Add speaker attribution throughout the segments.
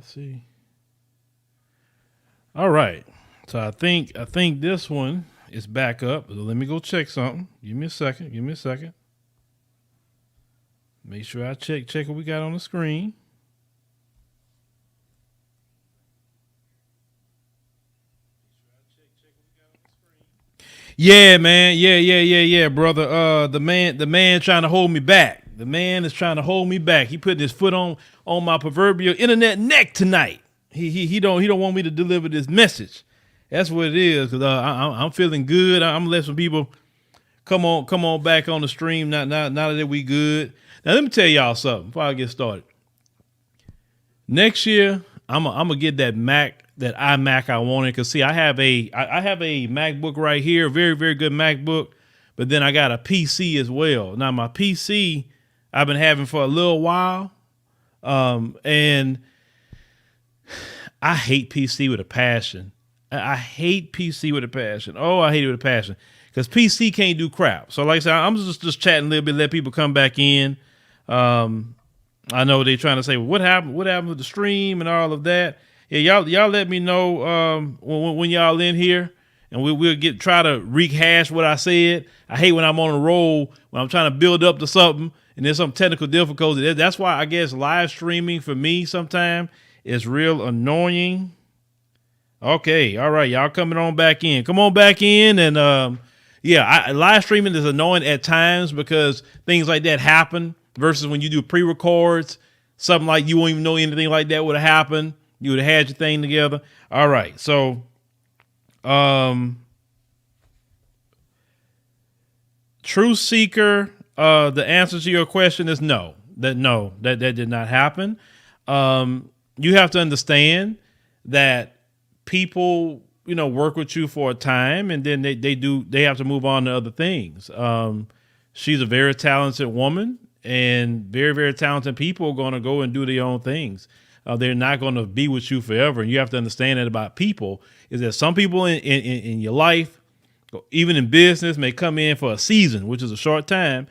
Speaker 1: Let's see. All right. So I think this one is back up. So let me go check something. Give me a second. Give me a second. Make sure I check what we got on the screen. Yeah, man. Yeah, brother. The man trying to hold me back. The man is trying to hold me back. He putting his foot on my proverbial internet neck tonight. He don't want me to deliver this message. That's what it is. Cause I'm feeling good. I'm gonna let some people come on back on the stream. Now that we good. Now let me tell y'all something before I get started. Next year, I'm gonna get that iMac I wanted. Cause see, I have a MacBook right here, very, very good MacBook, but then I got a PC as well. Now my PC I've been having for a little while. And I hate PC with a passion. I hate PC with a passion. Oh, I hate it with a passion. Because PC can't do crap. So like I said, I'm just chatting a little bit, let people come back in. I know they're trying to say, well, what happened with the stream and all of that. Yeah, y'all let me know when y'all in here, and we'll try to rehash what I said. I hate when I'm on a roll, when I'm trying to build up to something and there's some technical difficulty. That's why I guess live streaming for me sometimes is real annoying. Okay, all right, y'all coming on back in. Come on back in, and live streaming is annoying at times because things like that happen versus when you do pre-records, something like you won't even know anything like that would have happened. You would have had your thing together. All right. So, Truth Seeker, the answer to your question is no. That did not happen. You have to understand that people, work with you for a time and then they have to move on to other things. She's a very talented woman, and very, very talented people are going to go and do their own things. They're not going to be with you forever. And you have to understand that about people is that some people in your life, even in business, may come in for a season, which is a short time.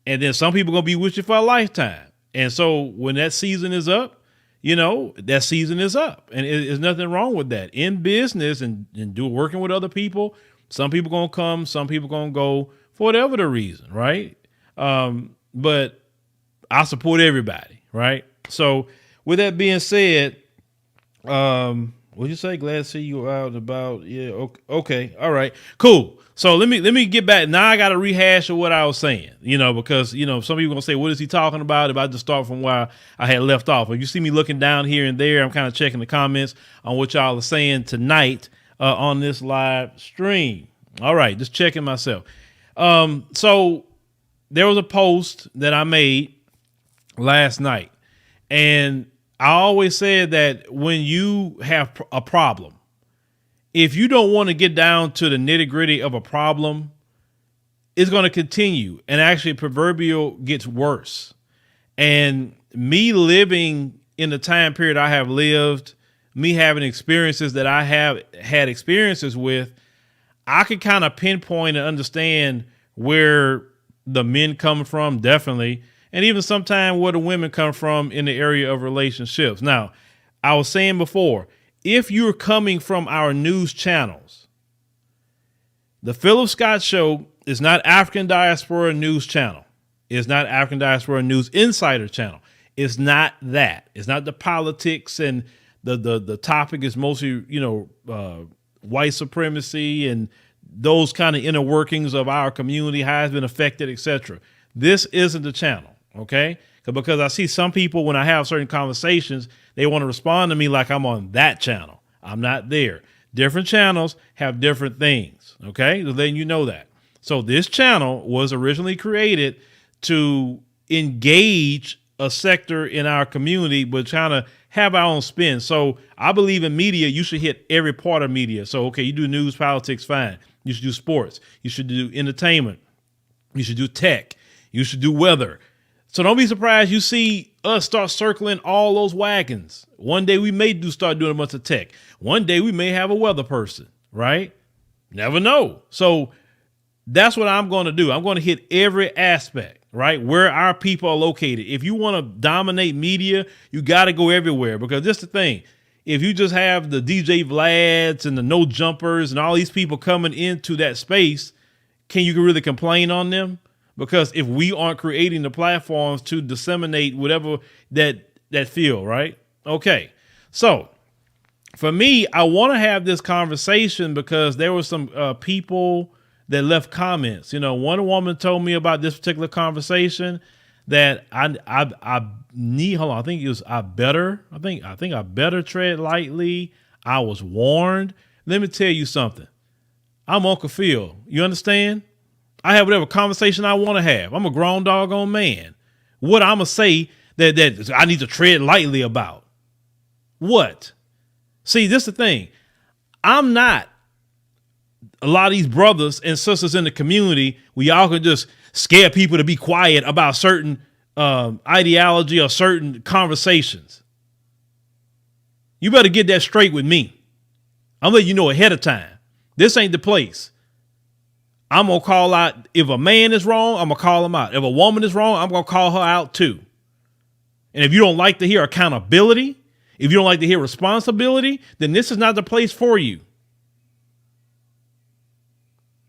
Speaker 1: And then some people are going to be with you for a lifetime. And so when that season is up, that season is up, and there's nothing wrong with that in business and working with other people. Some people going to come, some people going to go for whatever the reason. Right. But I support everybody. Right. So, with that being said, what'd you say? Glad to see you out and about. Yeah. Okay. All right. Cool. So let me get back. Now I got to rehash of what I was saying, because, some people gonna say, what is he talking about? If I just start from where I had left off. If you see me looking down here and there, I'm kind of checking the comments on what y'all are saying tonight on this live stream. All right. Just checking myself. So there was a post that I made last night, and I always said that when you have a problem, if you don't want to get down to the nitty gritty of a problem, it's going to continue, and actually proverbial gets worse. And me living in the time period I have lived, me having experiences that I have had experiences with, I could kind of pinpoint and understand where the men come from, definitely. And even sometimes where the women come from in the area of relationships. Now, I was saying before, if you're coming from our news channels, the Phillip Scott Show is not African Diaspora News Channel. It's not African Diaspora News Insider Channel. It's not that. It's not the politics, and the topic is mostly, white supremacy and those kind of inner workings of our community, how it's been affected, etc. This isn't the channel. Okay. Because I see some people, when I have certain conversations, they want to respond to me like I'm on that channel. I'm not there. Different channels have different things. Okay. So then you know that. So this channel was originally created to engage a sector in our community, but trying to have our own spin. So I believe in media, you should hit every part of media. So, okay, you do news, politics, fine. You should do sports. You should do entertainment. You should do tech. You should do weather. So don't be surprised you see us start circling all those wagons. One day we may start doing a bunch of tech. One day we may have a weather person, right? Never know. So that's what I'm going to do. I'm going to hit every aspect, right? Where our people are located. If you want to dominate media, you got to go everywhere, because this is the thing. If you just have the DJ Vlads and the No Jumpers and all these people coming into that space, can you really complain on them? Because if we aren't creating the platforms to disseminate whatever that feel, right? Okay. So for me, I want to have this conversation because there were some people that left comments. You know, one woman told me about this particular conversation that I need. Hold on, I think I better tread lightly. I was warned. Let me tell you something. I'm Uncle Phil. You understand? I have whatever conversation I want to have. I'm a grown doggone man. What I'm gonna say that I need to tread lightly about? What? See, this is the thing. I'm not a lot of these brothers and sisters in the community. We all can just scare people to be quiet about certain ideology or certain conversations. You better get that straight with me. I'm letting you know ahead of time. This ain't the place. I'm going to call out. If a man is wrong, I'm going to call him out. If a woman is wrong, I'm going to call her out too. And if you don't like to hear accountability, if you don't like to hear responsibility, then this is not the place for you.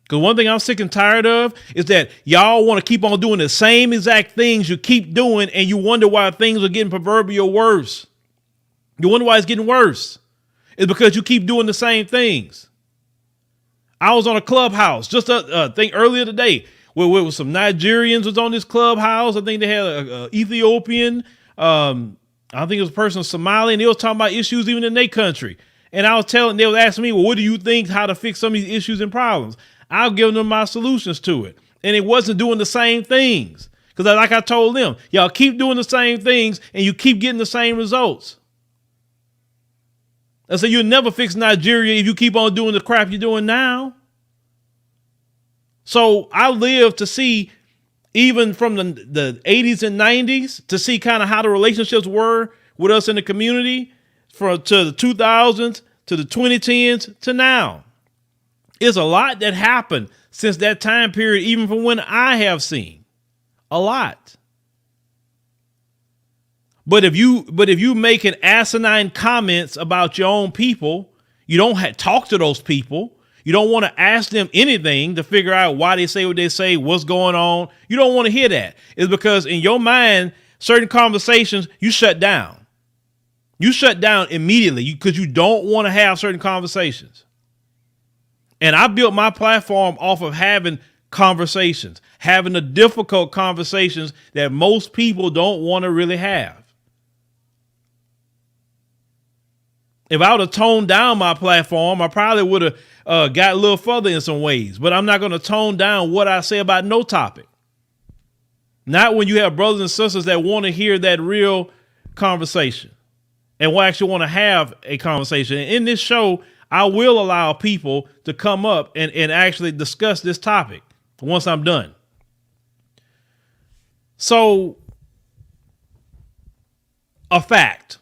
Speaker 1: Because one thing I'm sick and tired of is that y'all want to keep on doing the same exact things you keep doing, and you wonder why things are getting proverbial worse. You wonder why it's getting worse. It's because you keep doing the same things. I was on a Clubhouse just a thing earlier today where some Nigerians was on this Clubhouse. I think they had a Ethiopian. I think it was a person Somali, and they was talking about issues even in their country. And they was asking me, well, what do you think, how to fix some of these issues and problems? I'll give them my solutions to it. And it wasn't doing the same things. Because like I told them, y'all keep doing the same things and you keep getting the same results. I said, you'll never fix Nigeria if you keep on doing the crap you're doing now. So I live to see, even from the 80s and 90s, to see kind of how the relationships were with us in the community to the 2000s, to the 2010s, to now. It's a lot that happened since that time period, even from when I have seen. A lot. But if you making asinine comments about your own people, you don't talk to those people. You don't want to ask them anything to figure out why they say what they say, what's going on. You don't want to hear that. It's because in your mind, certain conversations, you shut down. You shut down immediately because you don't want to have certain conversations. And I built my platform off of having conversations, having the difficult conversations that most people don't want to really have. If I would have toned down my platform, I probably would have got a little further in some ways. But I'm not going to tone down what I say about no topic. Not when you have brothers and sisters that want to hear that real conversation and will actually want to have a conversation. And in this show, I will allow people to come up and actually discuss this topic once I'm done. So, a fact.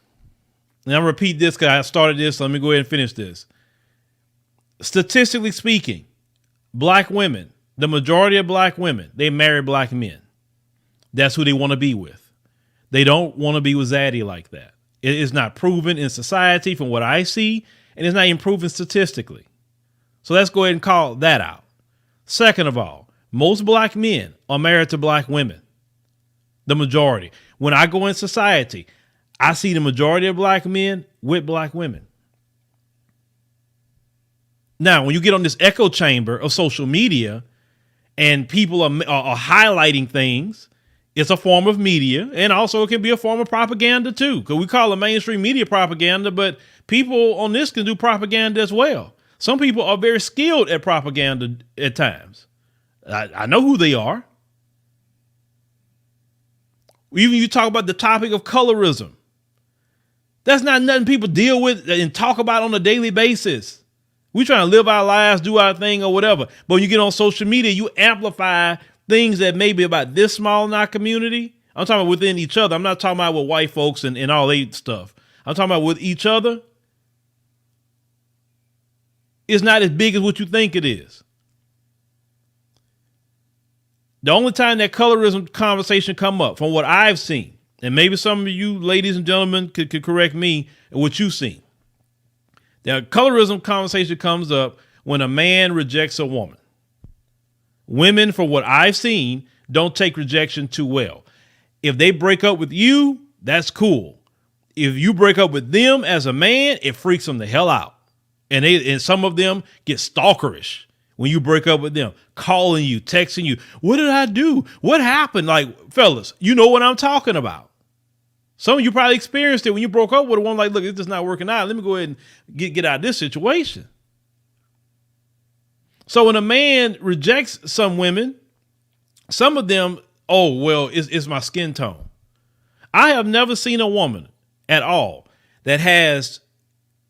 Speaker 1: And I'll repeat this because I started this. So let me go ahead and finish this. Statistically speaking, black women, the majority of black women, they marry black men. That's who they want to be with. They don't want to be with zaddy like that. It is not proven in society from what I see, and it's not even proven statistically. So let's go ahead and call that out. Second of all, most black men are married to black women. The majority. When I go in society, I see the majority of black men with black women. Now, when you get on this echo chamber of social media and people are highlighting things, it's a form of media, and also it can be a form of propaganda too, because we call it mainstream media propaganda, but people on this can do propaganda as well. Some people are very skilled at propaganda at times. I know who they are. Even you talk about the topic of colorism. That's not nothing people deal with and talk about on a daily basis. We trying to live our lives, do our thing or whatever. But when you get on social media, you amplify things that may be about this small in our community. I'm talking about within each other. I'm not talking about with white folks and all that stuff. I'm talking about with each other. It's not as big as what you think it is. The only time that colorism conversation come up, from what I've seen, and maybe some of you ladies and gentlemen could correct me in what you've seen. The colorism conversation comes up when a man rejects a woman. Women, from what I've seen, don't take rejection too well. If they break up with you, that's cool. If you break up with them as a man, it freaks them the hell out. And some of them get stalkerish when you break up with them, calling you, texting you. What did I do? What happened? Like, fellas, you know what I'm talking about. Some of you probably experienced it when you broke up with a woman. Like, look, it's just not working out. Let me go ahead and get out of this situation. So when a man rejects some women, some of them, oh, well, it's my skin tone. I have never seen a woman at all that has,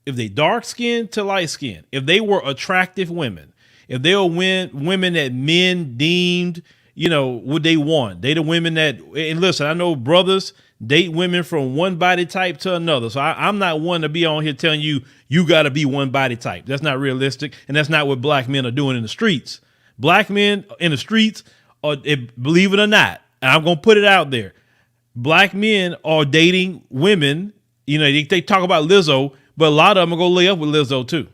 Speaker 1: if they dark skin to light skin, if they were attractive women, if they were women that men deemed, what they want. They the women that, and listen, I know brothers date women from one body type to another. So I'm not one to be on here telling you, you got to be one body type. That's not realistic. And that's not what black men are doing in the streets. Black men in the streets are, believe it or not, and I'm going to put it out there. Black men are dating women. They talk about Lizzo, but a lot of them are going to lay up with Lizzo too.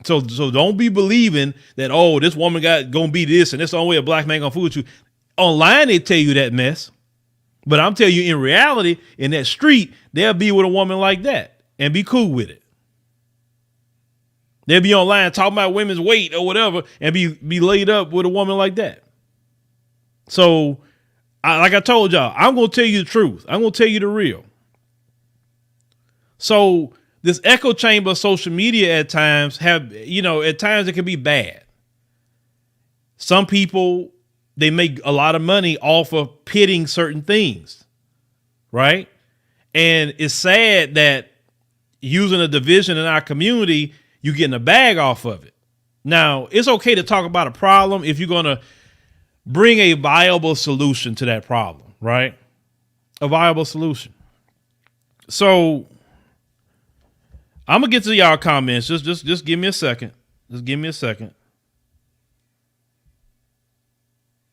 Speaker 1: So don't be believing that, oh, this woman gonna be this and that's the only way a black man gonna fool with you. Online, they tell you that mess. But I'm telling you, in reality, in that street, they'll be with a woman like that and be cool with it. They'll be online talking about women's weight or whatever and be laid up with a woman like that. So, like I told y'all, I'm going to tell you the truth. I'm going to tell you the real. So this echo chamber of social media at times at times it can be bad. Some people, they make a lot of money off of pitting certain things, right? And it's sad that using a division in our community, you're getting a bag off of it. Now, it's okay to talk about a problem if you're going to bring a viable solution to that problem, right? A viable solution. So I'm going to get to y'all comments. Just give me a second. Just give me a second.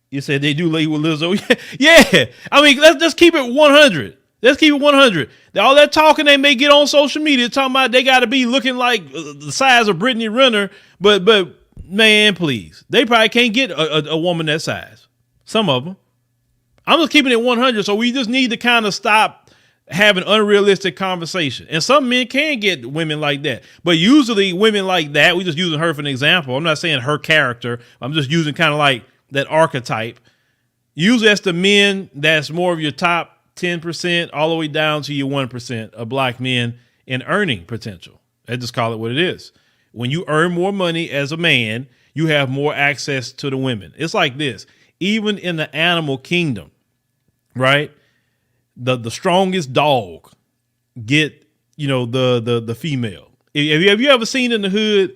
Speaker 1: You said they do lay with Lizzo. Yeah. I mean, let's keep it 100. Let's keep it 100. All that talking they may get on social media talking about they got to be looking like the size of Brittany Renner. But man, please. They probably can't get a woman that size. Some of them. I'm just keeping it 100. So we just need to kind of stop having unrealistic conversation. And some men can get women like that. But usually women like that, we just using her for an example. I'm not saying her character. I'm just using kind of like that archetype. Usually that's the men that's more of your top 10% all the way down to your 1% of black men in earning potential. I just call it what it is. When you earn more money as a man, you have more access to the women. It's like this. Even in the animal kingdom, right? The strongest dog get, the female. Have you ever seen in the hood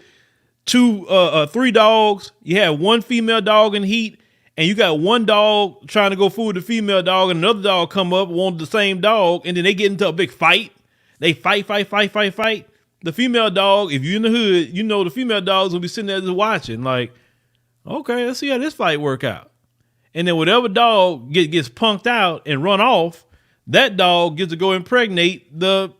Speaker 1: three dogs? You have one female dog in heat, and you got one dog trying to go fool with the female dog, and another dog come up, want the same dog, and then they get into a big fight. They fight. The female dog, if you're in the hood, the female dogs will be sitting there just watching, like, okay, let's see how this fight work out. And then whatever dog gets punked out and run off, that dog gets to go impregnate the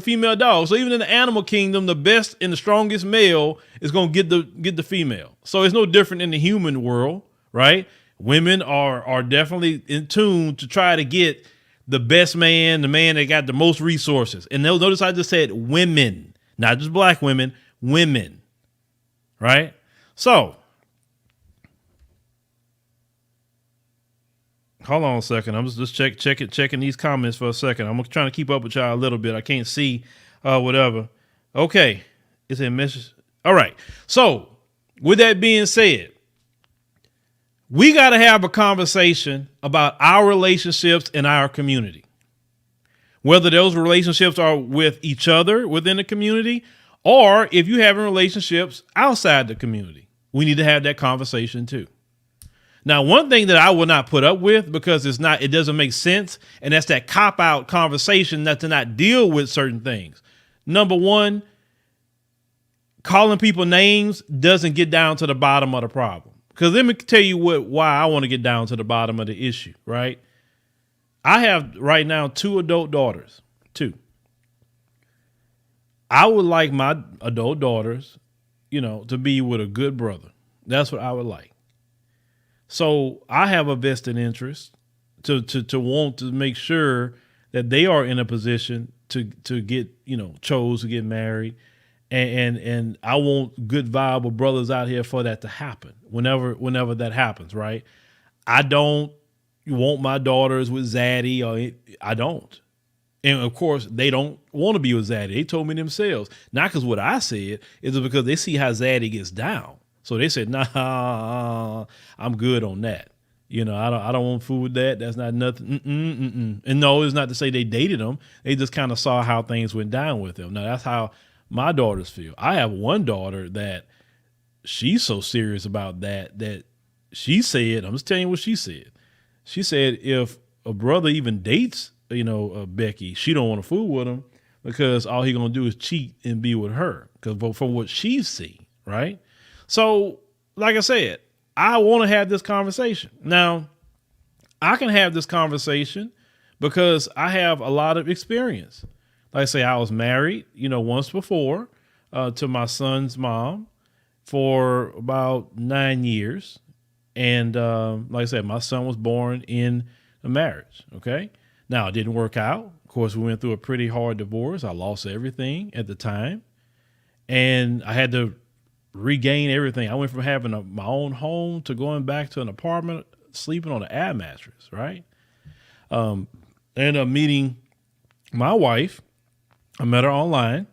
Speaker 1: female dog. So even in the animal kingdom, the best and the strongest male is going to get the female. So it's no different in the human world, right? Women are definitely in tune to try to get the best man, the man that got the most resources. And notice I just said women, not just black women, women, right? So hold on a second. I'm just checking these comments for a second. I'm trying to keep up with y'all a little bit. I can't see whatever. Okay. It's a message. All right. So with that being said, we got to have a conversation about our relationships in our community, whether those relationships are with each other within the community, or if you're having relationships outside the community. We need to have that conversation too. Now, one thing that I will not put up with, because it doesn't make sense, and that's that cop-out conversation that to not deal with certain things. Number one, calling people names doesn't get down to the bottom of the problem. Because let me tell you why I want to get down to the bottom of the issue, right? I have right now 2 adult daughters. 2. I would like my adult daughters, to be with a good brother. That's what I would like. So I have a vested interest to want to make sure that they are in a position to get, chose to get married. And I want good viable brothers out here for that to happen whenever that happens, right? I don't want my daughters with Zaddy, I don't. And of course, they don't want to be with Zaddy. They told me themselves, not because what I said, is because they see how Zaddy gets down. So they said, nah, I'm good on that. I don't want food with that. That's not nothing. And no, it's not to say they dated them. They just kind of saw how things went down with them. Now, that's how my daughters feel. I have one daughter that she's so serious about that she said, I'm just telling you what she said. She said, if a brother even dates, Becky, she don't want to fool with him because all he going to do is cheat and be with her. Because from what she's seen, right? So, like I said, I want to have this conversation. Now, I can have this conversation because I have a lot of experience. Like I say, I was married, once before to my son's mom for about 9 years. And like I said, my son was born in a marriage. Okay. Now, it didn't work out. Of course, we went through a pretty hard divorce. I lost everything at the time. And I had to regain everything. I went from having my own home to going back to an apartment, sleeping on an air mattress, right? Ended up meeting my wife. I met her online.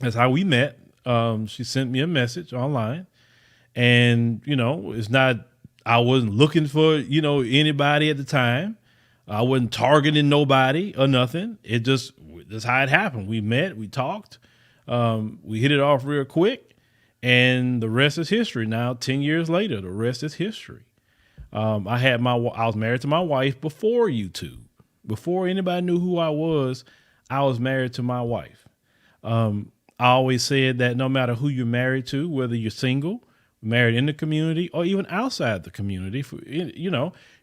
Speaker 1: That's how we met. She sent me a message online. And, it's not, I wasn't looking for, anybody at the time. I wasn't targeting nobody or nothing. That's how it happened. We met, we talked, we hit it off real quick, and the rest is history. Now, 10 years later, the rest is history. I was married to my wife before YouTube. Before anybody knew who I was married to my wife. I always said that no matter who you're married to, whether you're single, married in the community, or even outside the community,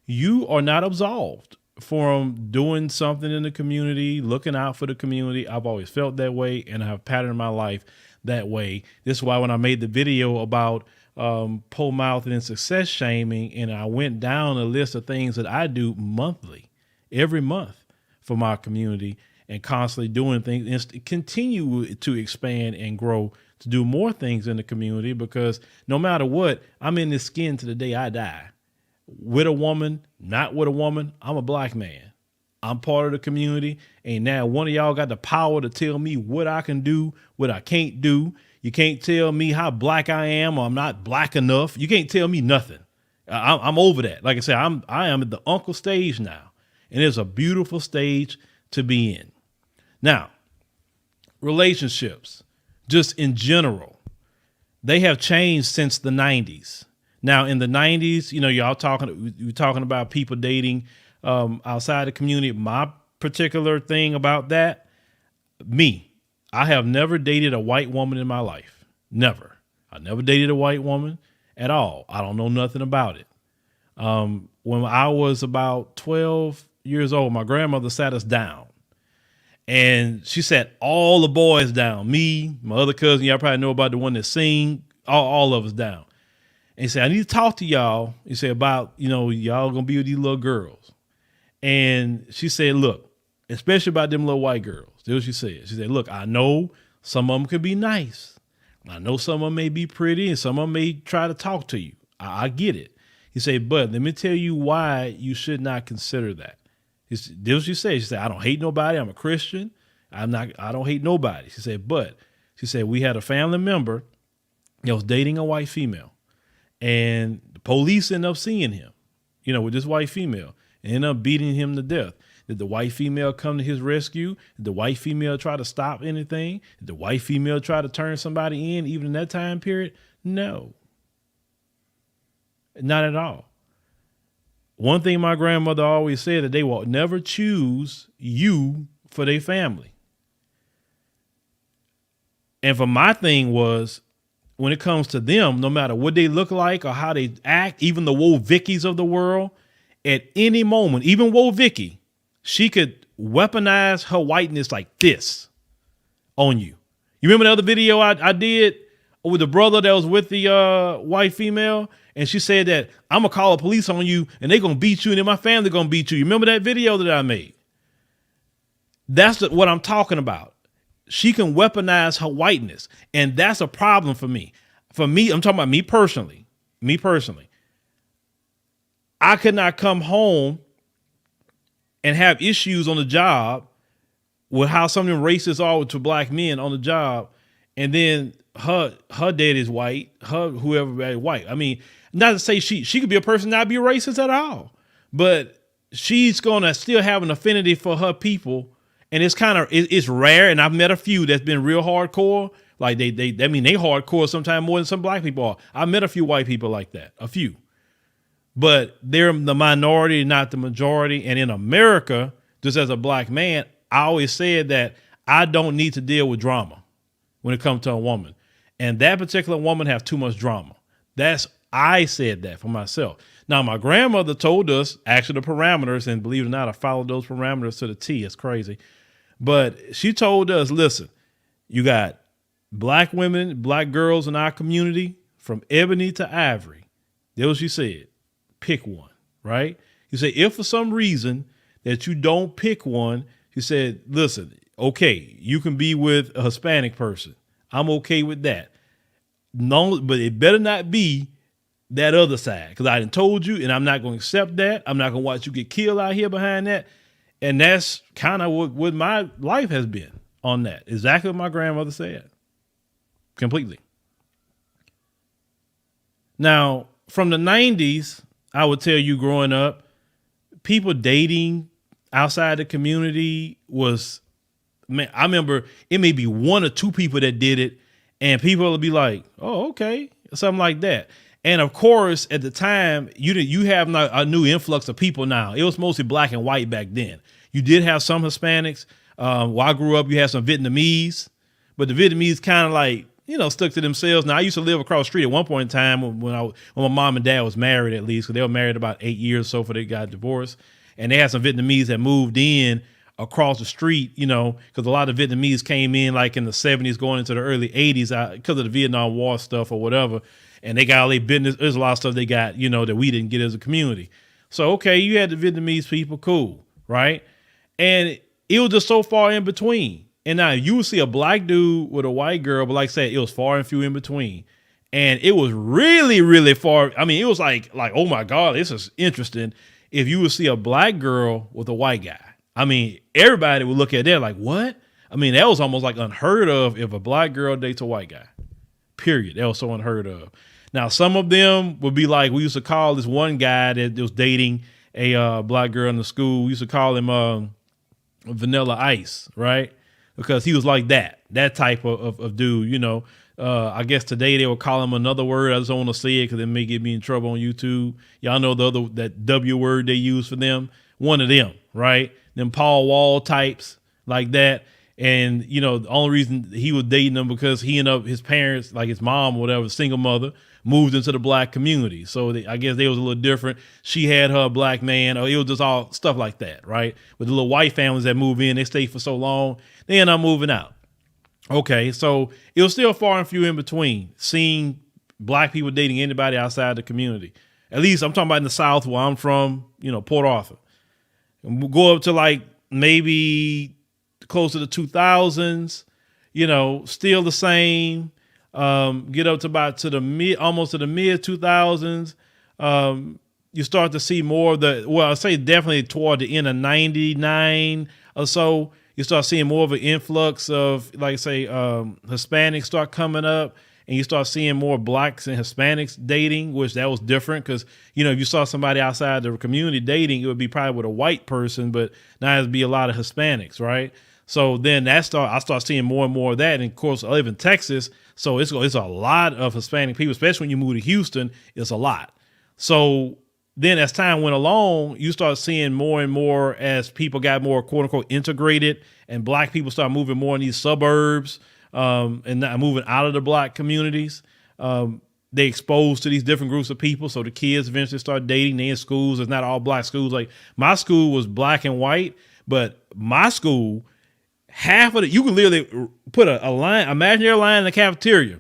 Speaker 1: you are not absolved from doing something in the community, looking out for the community. I've always felt that way, and I have patterned my life that way. This is why when I made the video about pole mouthing and success shaming, and I went down a list of things that I do monthly, every month for my community, and constantly doing things and continue to expand and grow to do more things in the community, because no matter what, I'm in this skin to the day I die. With a woman, not with a woman, I'm a black man. I'm part of the community. And now one of y'all got the power to tell me what I can do, what I can't do. You can't tell me how black I am, or I'm not black enough. You can't tell me nothing. I'm over that. Like I said, I am at the uncle stage now, and it's a beautiful stage to be in. Now, relationships, just in general, they have changed since the 90s. Now, in the 90s, you're talking about people dating outside the community. My particular thing about that, I have never dated a white woman in my life. Never. I never dated a white woman at all. I don't know nothing about it. When I was about 12 years old, my grandmother sat us down. And she sat all the boys down. Me, my other cousin, y'all probably know about the one that sing, all of us down. And he said, I need to talk to y'all. He said about, y'all gonna be with these little girls. And she said, look, especially about them little white girls. That's what she said. She said, look, I know some of them could be nice. I know some of them may be pretty, and some of them may try to talk to you. I get it. He said, but let me tell you why you should not consider that. This is what she said. She said, I don't hate nobody. I'm a Christian. I don't hate nobody. She said, we had a family member that was dating a white female, and the police ended up seeing him, with this white female, and ended up beating him to death. Did the white female come to his rescue? Did the white female try to stop anything? Did the white female try to turn somebody in even in that time period? No, not at all. One thing my grandmother always said, that they will never choose you for their family. And for my thing was, when it comes to them, no matter what they look like or how they act, even the Woe Vickies of the world, at any moment, even Woe Vicky, she could weaponize her whiteness like this on you. You remember the other video I did with the brother that was with the white female? And she said that I'm going to call the police on you and they're going to beat you and then my family going to beat you. You remember that video that I made? That's what I'm talking about. She can weaponize her whiteness. And that's a problem for me. For me, I'm talking about me personally. I could not come home and have issues on the job with how some of them racists are to black men on the job. And then her dad is white, whoever is white. I mean, not to say she could be a person not be racist at all, but she's going to still have an affinity for her people. And it's rare. And I've met a few that's been real hardcore. Like they hardcore sometimes more than some black people are. I met a few white people like that, a few, but they're the minority, not the majority. And in America, just as a black man, I always said that I don't need to deal with drama when it comes to a woman. And that particular woman have too much drama. I said that for myself. Now, my grandmother told us actually the parameters, and believe it or not, I followed those parameters to the T. It's crazy. But she told us, listen, you got black women, black girls in our community from ebony to ivory. That's what she said. Pick one, right? You say, if for some reason that you don't pick one, she said, listen, okay, you can be with a Hispanic person. I'm okay with that. No, but it better not be that other side, because I done told you, and I'm not going to accept that. I'm not going to watch you get killed out here behind that. And that's kind of what my life has been on that. Exactly what my grandmother said. Completely. Now, from the 90s, I would tell you growing up, people dating outside the community was, man, I remember it may be one or two people that did it, and people will be like, oh, okay, something like that. And of course, at the time, you have a new influx of people now. It was mostly black and white back then. You did have some Hispanics. While I grew up, you had some Vietnamese, but the Vietnamese kind of like, stuck to themselves. Now, I used to live across the street at one point in time when my mom and dad was married, at least, because they were married about 8 years or so before they got divorced. And they had some Vietnamese that moved in across the street, because a lot of Vietnamese came in like in the 70s going into the early 80s because of the Vietnam War stuff or whatever. And they got all their business. There's a lot of stuff they got, that we didn't get as a community. So, okay, you had the Vietnamese people, cool, right? And it was just so far in between. And now you would see a black dude with a white girl, but like I said, it was far and few in between. And it was really, really far. I mean, it was like, oh my God, this is interesting. If you would see a black girl with a white guy, I mean, everybody would look at that like, what? I mean, that was almost like unheard of if a black girl dates a white guy, period. That was so unheard of. Now, some of them would be like, we used to call this one guy that was dating a black girl in the school. We used to call him Vanilla Ice, right? Because he was like that type of dude, I guess today they would call him another word. I just don't want to say it because it may get me in trouble on YouTube. Y'all know that W word they use for them. One of them, right? Them Paul Wall types like that. And, the only reason he was dating them because he ended up, his parents, like his mom or whatever, single mother, moved into the black community. So I guess they was a little different. She had her black man, or it was just all stuff like that, right? With the little white families that move in, they stay for so long, they end up moving out. Okay, so it was still far and few in between seeing black people dating anybody outside the community. At least I'm talking about in the South where I'm from, Port Arthur. And we'll go up to like maybe close to the 2000s, still the same. Get up to almost to the mid 2000s. You start to see more of I say definitely toward the end of 99 or so, you start seeing more of an influx of, like say, Hispanics start coming up, and you start seeing more blacks and Hispanics dating, which that was different because, if you saw somebody outside the community dating, it would be probably with a white person, but now it'd be a lot of Hispanics, right? So then I start seeing more and more of that. And of course, I live in Texas, so it's a lot of Hispanic people, especially when you move to Houston, it's a lot. So then as time went along, you start seeing more and more as people got more quote unquote integrated and black people start moving more in these suburbs and not moving out of the black communities. they exposed to these different groups of people. So the kids eventually start dating. They in schools. It's not all black schools. Like my school was black and white, but my school, half of it, you could literally put a line, imaginary line in the cafeteria.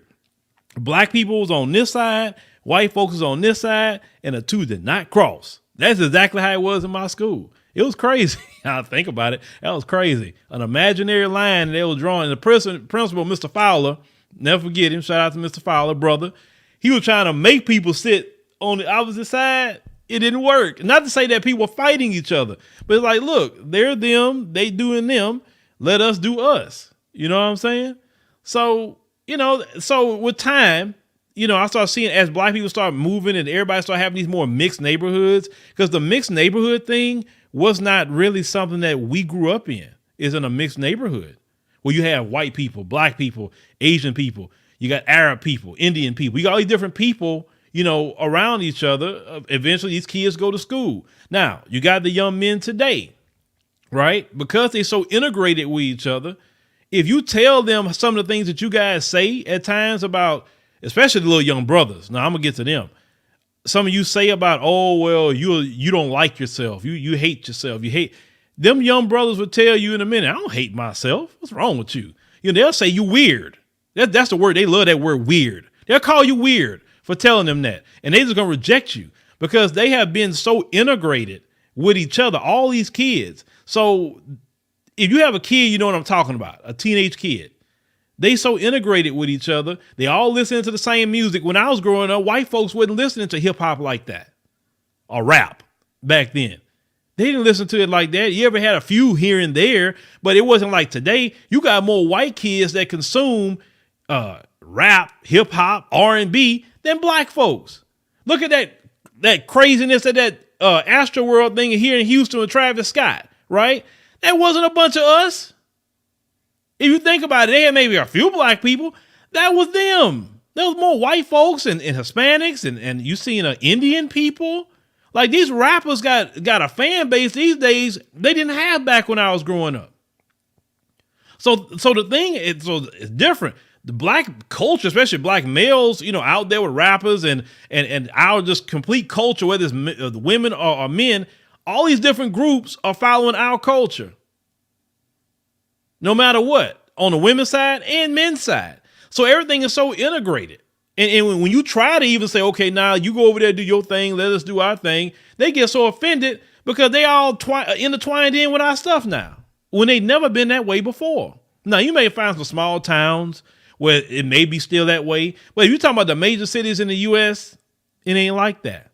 Speaker 1: Black people was on this side, white folks was on this side, and the two did not cross. That's exactly how it was in my school. It was crazy. I think about it. That was crazy. An imaginary line they were drawing. The principal, Mr. Fowler, never forget him. Shout out to Mr. Fowler, brother. He was trying to make people sit on the opposite side. It didn't work. Not to say that people were fighting each other, but it's like, look, they're them, they doing them. Let us do us. You know what I'm saying? So, so with time, I started seeing as black people start moving and everybody start having these more mixed neighborhoods, because the mixed neighborhood thing was not really something that we grew up in. Is in a mixed neighborhood where you have white people, black people, Asian people, you got Arab people, Indian people, you got all these different people, around each other. Eventually these kids go to school. Now you got the young men today, right? Because they're so integrated with each other. If you tell them some of the things that you guys say at times about, especially the little young brothers. Now I'm gonna get to them. Some of you say about, oh, well, you don't like yourself. You hate yourself. You hate them. Young brothers would tell you in a minute, I don't hate myself. What's wrong with you? They'll say you weird. That's the word. They love that word weird. They'll call you weird for telling them that. And they just gonna reject you because they have been so integrated with each other, all these kids. So if you have a kid, you know what I'm talking about, a teenage kid. They so integrated with each other. They all listen to the same music. When I was growing up, white folks wasn't listening to hip hop like that or rap back then. They didn't listen to it like that. You ever had a few here and there, but it wasn't like today. You got more white kids that consume rap, hip hop, R&B than black folks. Look at that craziness of that Astroworld thing here in Houston with Travis Scott, right? That wasn't a bunch of us. If you think about it, they had maybe a few black people. That was them. There was more white folks and Hispanics and you seen Indian people. Like these rappers got a fan base these days they didn't have back when I was growing up. So the thing is, it's different. The black culture, especially black males, out there with rappers and our just complete culture, whether it's women or men, all these different groups are following our culture. No matter what, on the women's side and men's side. So everything is so integrated. And when you try to even say, okay, now you go over there, do your thing, let us do our thing, they get so offended because they all intertwined in with our stuff now, when they've never been that way before. Now, you may find some small towns where it may be still that way, but if you're talking about the major cities in the U.S., it ain't like that.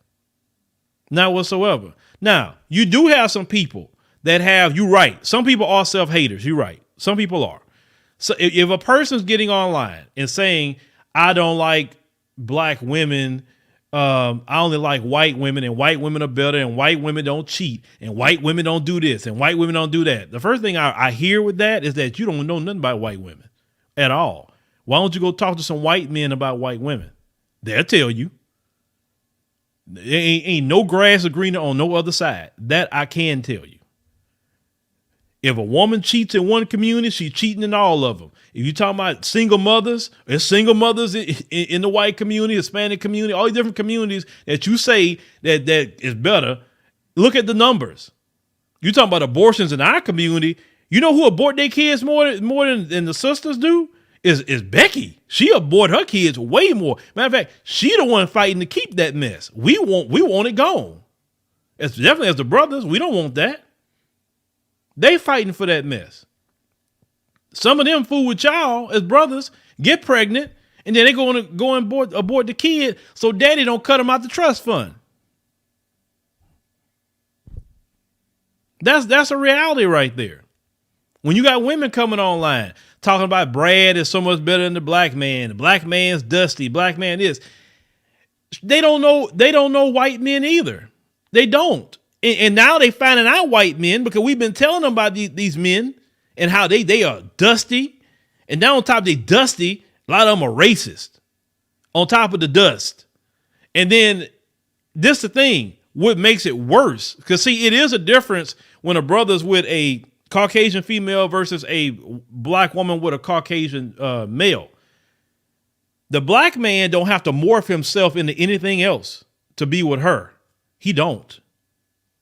Speaker 1: Not whatsoever. Now, you do have some people that have, you're right, some people are self-haters, you're right. Some people are. So if a person's getting online and saying, I don't like black women, I only like white women, and white women are better, and white women don't cheat, and white women don't do this, and white women don't do that. The first thing I hear with that is that you don't know nothing about white women at all. Why don't you go talk to some white men about white women? They'll tell you. There ain't no grass is greener on no other side. That I can tell you. If a woman cheats in one community, she's cheating in all of them. If you're talking about single mothers, there's single mothers in the white community, Hispanic community, all these different communities that you say that is better. Look at the numbers. You're talking about abortions in our community. You know who abort their kids more than the sisters do? Is Becky. She abort her kids way more. Matter of fact, she the one fighting to keep that mess. We want it gone. It's definitely as the brothers, we don't want that. They fighting for that mess. Some of them fool with y'all as brothers, get pregnant, and then they go and abort the kid so daddy don't cut them out the trust fund. That's a reality right there. When you got women coming online talking about Brad is so much better than the black man is dusty, black man is. They don't know white men either. They don't. And now they finding out white men because we've been telling them about these men and how they are dusty. And now on top of they dusty, a lot of them are racist on top of the dust. And then this the thing, what makes it worse, because see, it is a difference when a brother's with a Caucasian female versus a black woman with a Caucasian male. The black man don't have to morph himself into anything else to be with her. He don't.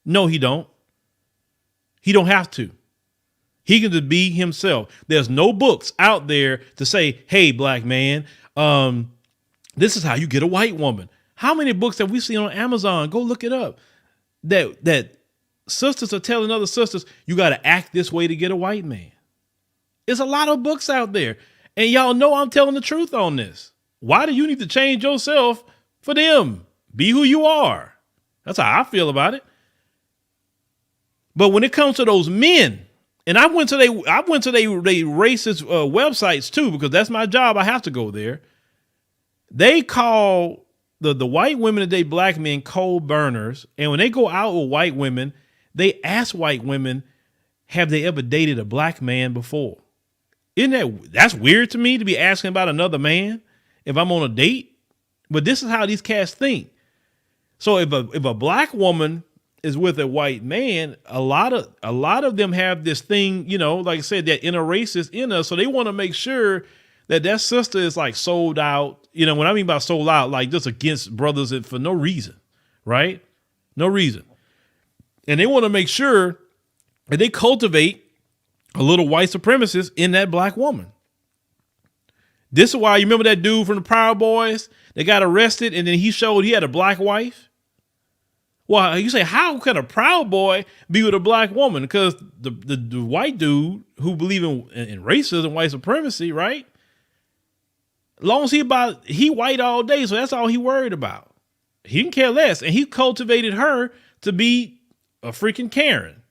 Speaker 1: No, he don't. He don't have to. He can just be himself. There's no books out there to say, hey, black man, this is how you get a white woman. How many books have we seen on Amazon? Go look it up. That sisters are telling other sisters, you got to act this way to get a white man. There's a lot of books out there. And y'all know I'm telling the truth on this. Why do you need to change yourself for them? Be who you are. That's how I feel about it. But when it comes to those men, and I went to they racist websites too, because that's my job. I have to go there. They call the white women that date black men cold burners. And when they go out with white women, they ask white women, have they ever dated a black man before? That's weird to me to be asking about another man if I'm on a date. But this is how these cats think. So if a black woman is with a white man, a lot of them have this thing, like I said, that inner racist in us. So they want to make sure that sister is like sold out. When I mean by sold out, like just against brothers for no reason, right? No reason. And they want to make sure that they cultivate a little white supremacist in that black woman. This is why you remember that dude from the Proud Boys that got arrested and then he showed he had a black wife. Well, you say, how can a Proud Boy be with a black woman? Because the white dude who believe in racism, white supremacy, right? As long as he white all day, so that's all he worried about. He didn't care less. And he cultivated her to be a freaking Karen.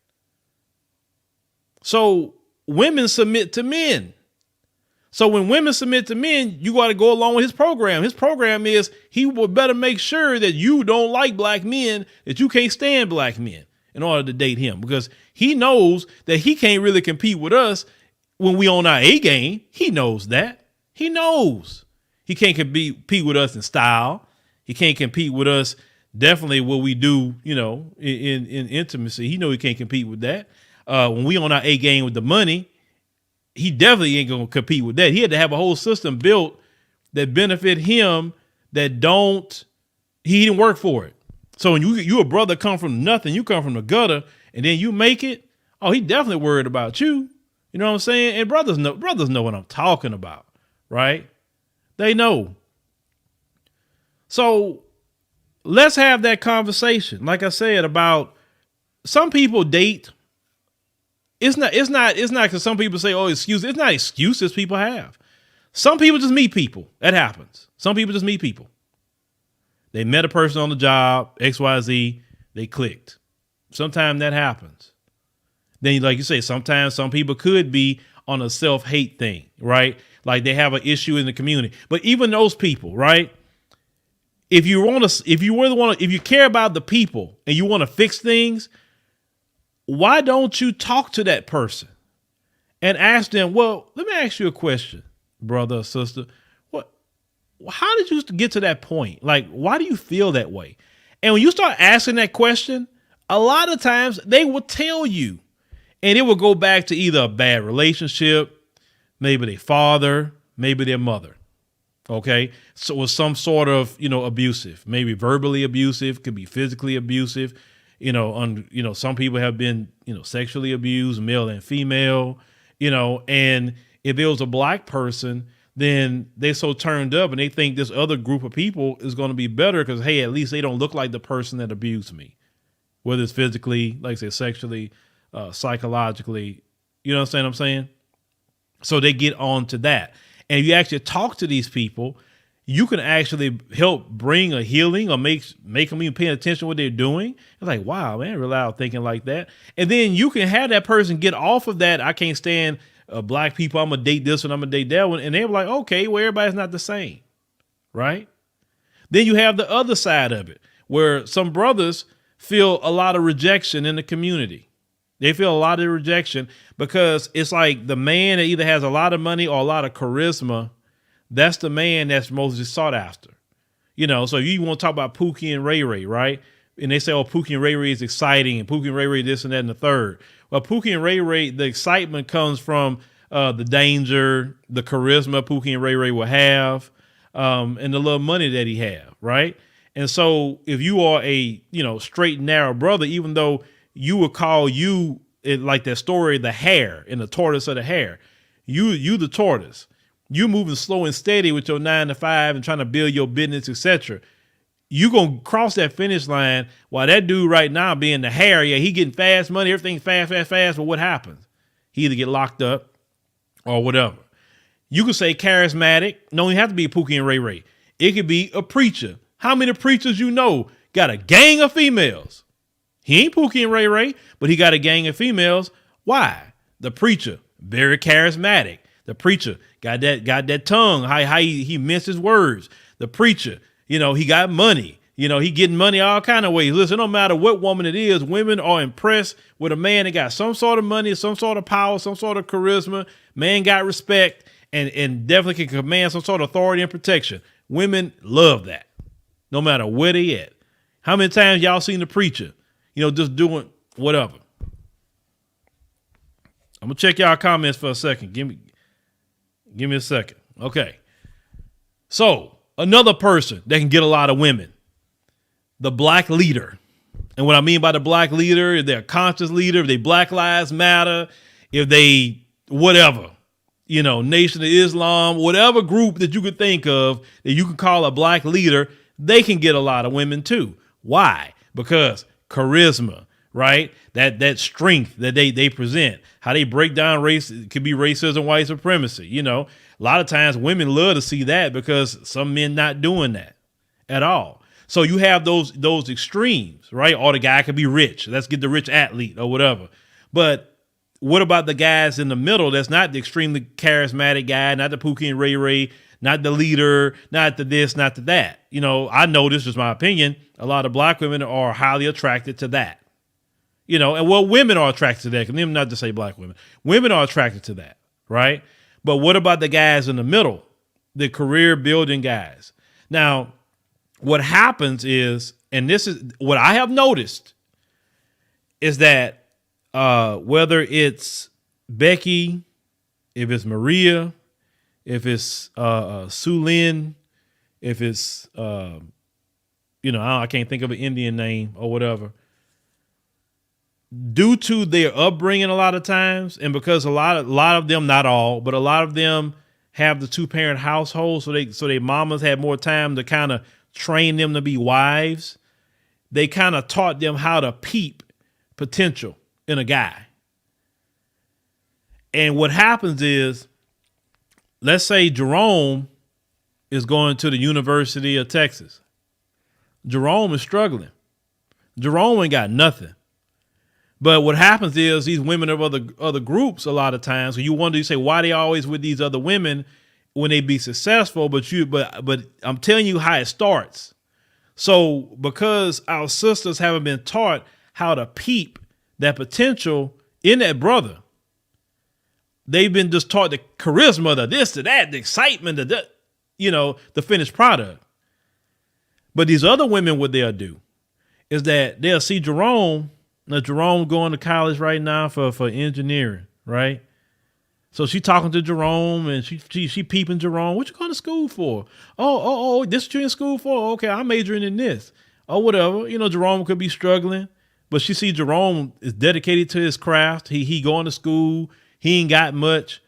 Speaker 1: So women submit to men. So when women submit to men, you got to go along with his program. His program is he would better make sure that you don't like black men, that you can't stand black men in order to date him, because he knows that he can't really compete with us when we on our A game. He knows that. He knows he can't compete with us in style. He can't compete with us definitely what we do, in intimacy. He knows he can't compete with that. When we on our A game with the money, he definitely ain't going to compete with that. He had to have a whole system built that benefit him he didn't work for it. So when you a brother come from nothing, you come from the gutter and then you make it. Oh, he definitely worried about you. You know what I'm saying? And brothers know what I'm talking about, right? They know. So let's have that conversation. Like I said, about some people date. It's not because some people say, oh, excuses. It's not excuses people have. Some people just meet people. That happens. Some people just meet people. They met a person on the job, XYZ, they clicked. Sometimes that happens. Then, like you say, sometimes some people could be on a self-hate thing, right? Like they have an issue in the community. But even those people, right? If you care about the people and you want to fix things, why don't you talk to that person and ask them, well, let me ask you a question, brother or sister. How did you get to that point? Like, why do you feel that way? And when you start asking that question, a lot of times they will tell you, and it will go back to either a bad relationship, maybe their father, maybe their mother. Okay. So it was some sort of, abusive, maybe verbally abusive, could be physically abusive. Some people have been, sexually abused, male and female, and if it was a black person, then they're so turned up and they think this other group of people is going to be better because, hey, at least they don't look like the person that abused me, whether it's physically, like I said, sexually, psychologically, you know what I'm saying? So they get on to that. And if you actually talk to these people, you can actually help bring a healing or make them even paying attention to what they're doing. It's like, wow, man, I really out thinking like that. And then you can have that person get off of that. I can't stand black people. I'm going to date this one. I'm going to date that one. And they're like, okay, well, everybody's not the same. Right. Then you have the other side of it where some brothers feel a lot of rejection in the community. They feel a lot of rejection because it's like the man that either has a lot of money or a lot of charisma, that's the man that's mostly sought after. So you want to talk about Pookie and Ray Ray, right? And they say, oh, Pookie and Ray Ray is exciting and Pookie and Ray Ray this and that and the third. Well, Pookie and Ray Ray, the excitement comes from the danger, the charisma Pookie and Ray Ray will have. and the little money that he have, right? And so if you are a, straight and narrow brother, even though you would call you, like that story, the hare and the tortoise of the hare, you the tortoise, you moving slow and steady with your 9 to 5 and trying to build your business, etc. You gonna cross that finish line while that dude right now being the hare, he getting fast money, everything fast, but what happens? He either get locked up or whatever. You could say charismatic. No, you have to be Pookie and Ray Ray. It could be a preacher. How many preachers got a gang of females? He ain't Pookie and Ray Ray, but he got a gang of females. Why? The preacher, very charismatic. The preacher got that tongue, how he minces words. The preacher, he got money. He getting money all kind of ways. Listen, no matter what woman it is, women are impressed with a man that got some sort of money, some sort of power, some sort of charisma. Man got respect and definitely can command some sort of authority and protection. Women love that, no matter where they at. How many times y'all seen the preacher, just doing whatever? I'm gonna check y'all comments for a second. Give me a second. Okay. So another person that can get a lot of women, the black leader. And what I mean by the black leader, if they're a conscious leader, if they Black Lives Matter, if they whatever, Nation of Islam, whatever group that you could think of that you could call a black leader, they can get a lot of women too. Why? Because charisma, right? That strength that they present, how they break down race, it could be racism, white supremacy. A lot of times women love to see that because some men not doing that at all. So you have those extremes, right? Or the guy could be rich. Let's get the rich athlete or whatever. But what about the guys in the middle? That's not the extremely charismatic guy, not the Pookie and Ray Ray, not the leader, not the this, not the that. I know this is my opinion. A lot of black women are highly attracted to that. And women are attracted to that. Because not to say black women. Women are attracted to that, right? But what about the guys in the middle, the career building guys? Now, what happens is, and this is what I have noticed, is that whether it's Becky, if it's Maria, if it's Sue Lynn, if it's I can't think of an Indian name or whatever, due to their upbringing a lot of times, and because a lot of them, not all, but a lot of them have the 2-parent household, so they mamas had more time to kind of train them to be wives. They kind of taught them how to peep potential in a guy. And what happens is, let's say Jerome is going to the University of Texas. Jerome is struggling. Jerome ain't got nothing. But what happens is these women of other groups, a lot of times, you wonder, you say, why they always with these other women when they be successful? But I'm telling you how it starts. So because our sisters haven't been taught how to peep that potential in that brother, they've been just taught the charisma, the this, to that, the excitement, the finished product. But these other women, what they'll do is that they'll see Jerome. Now, Jerome going to college right now for engineering, right? So she talking to Jerome and she peeping Jerome. What you going to school for? Oh, this what you in school for? Okay, I'm majoring in this. Or whatever. Jerome could be struggling, but she see Jerome is dedicated to his craft. He going to school. He ain't got much.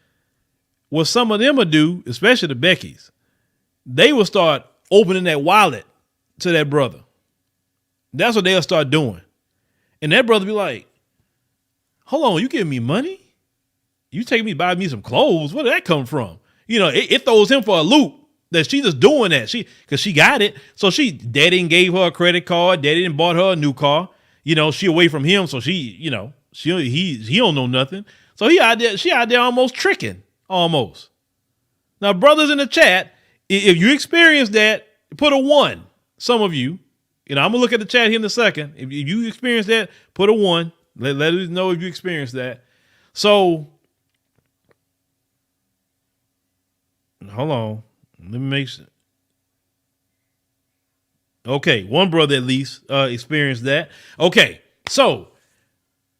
Speaker 1: What some of them will do, especially the Beckys, they will start opening that wallet to that brother. That's what they'll start doing. And that brother be like, hold on, you giving me money? You take me buy me some clothes. Where did that come from? It throws him for a loop that she just doing that. Cause she got it. So daddy didn't gave her a credit card. Daddy didn't bought her a new car. She away from him. So he don't know nothing. So she out there almost tricking almost. Now, brothers in the chat, if you experience that, put a 1. Some of you, I'm gonna look at the chat here in a second. If you experience that, put a 1. Let us know if you experience that. So, hold on. Let me make sure. Okay, one brother at least experienced that. Okay, so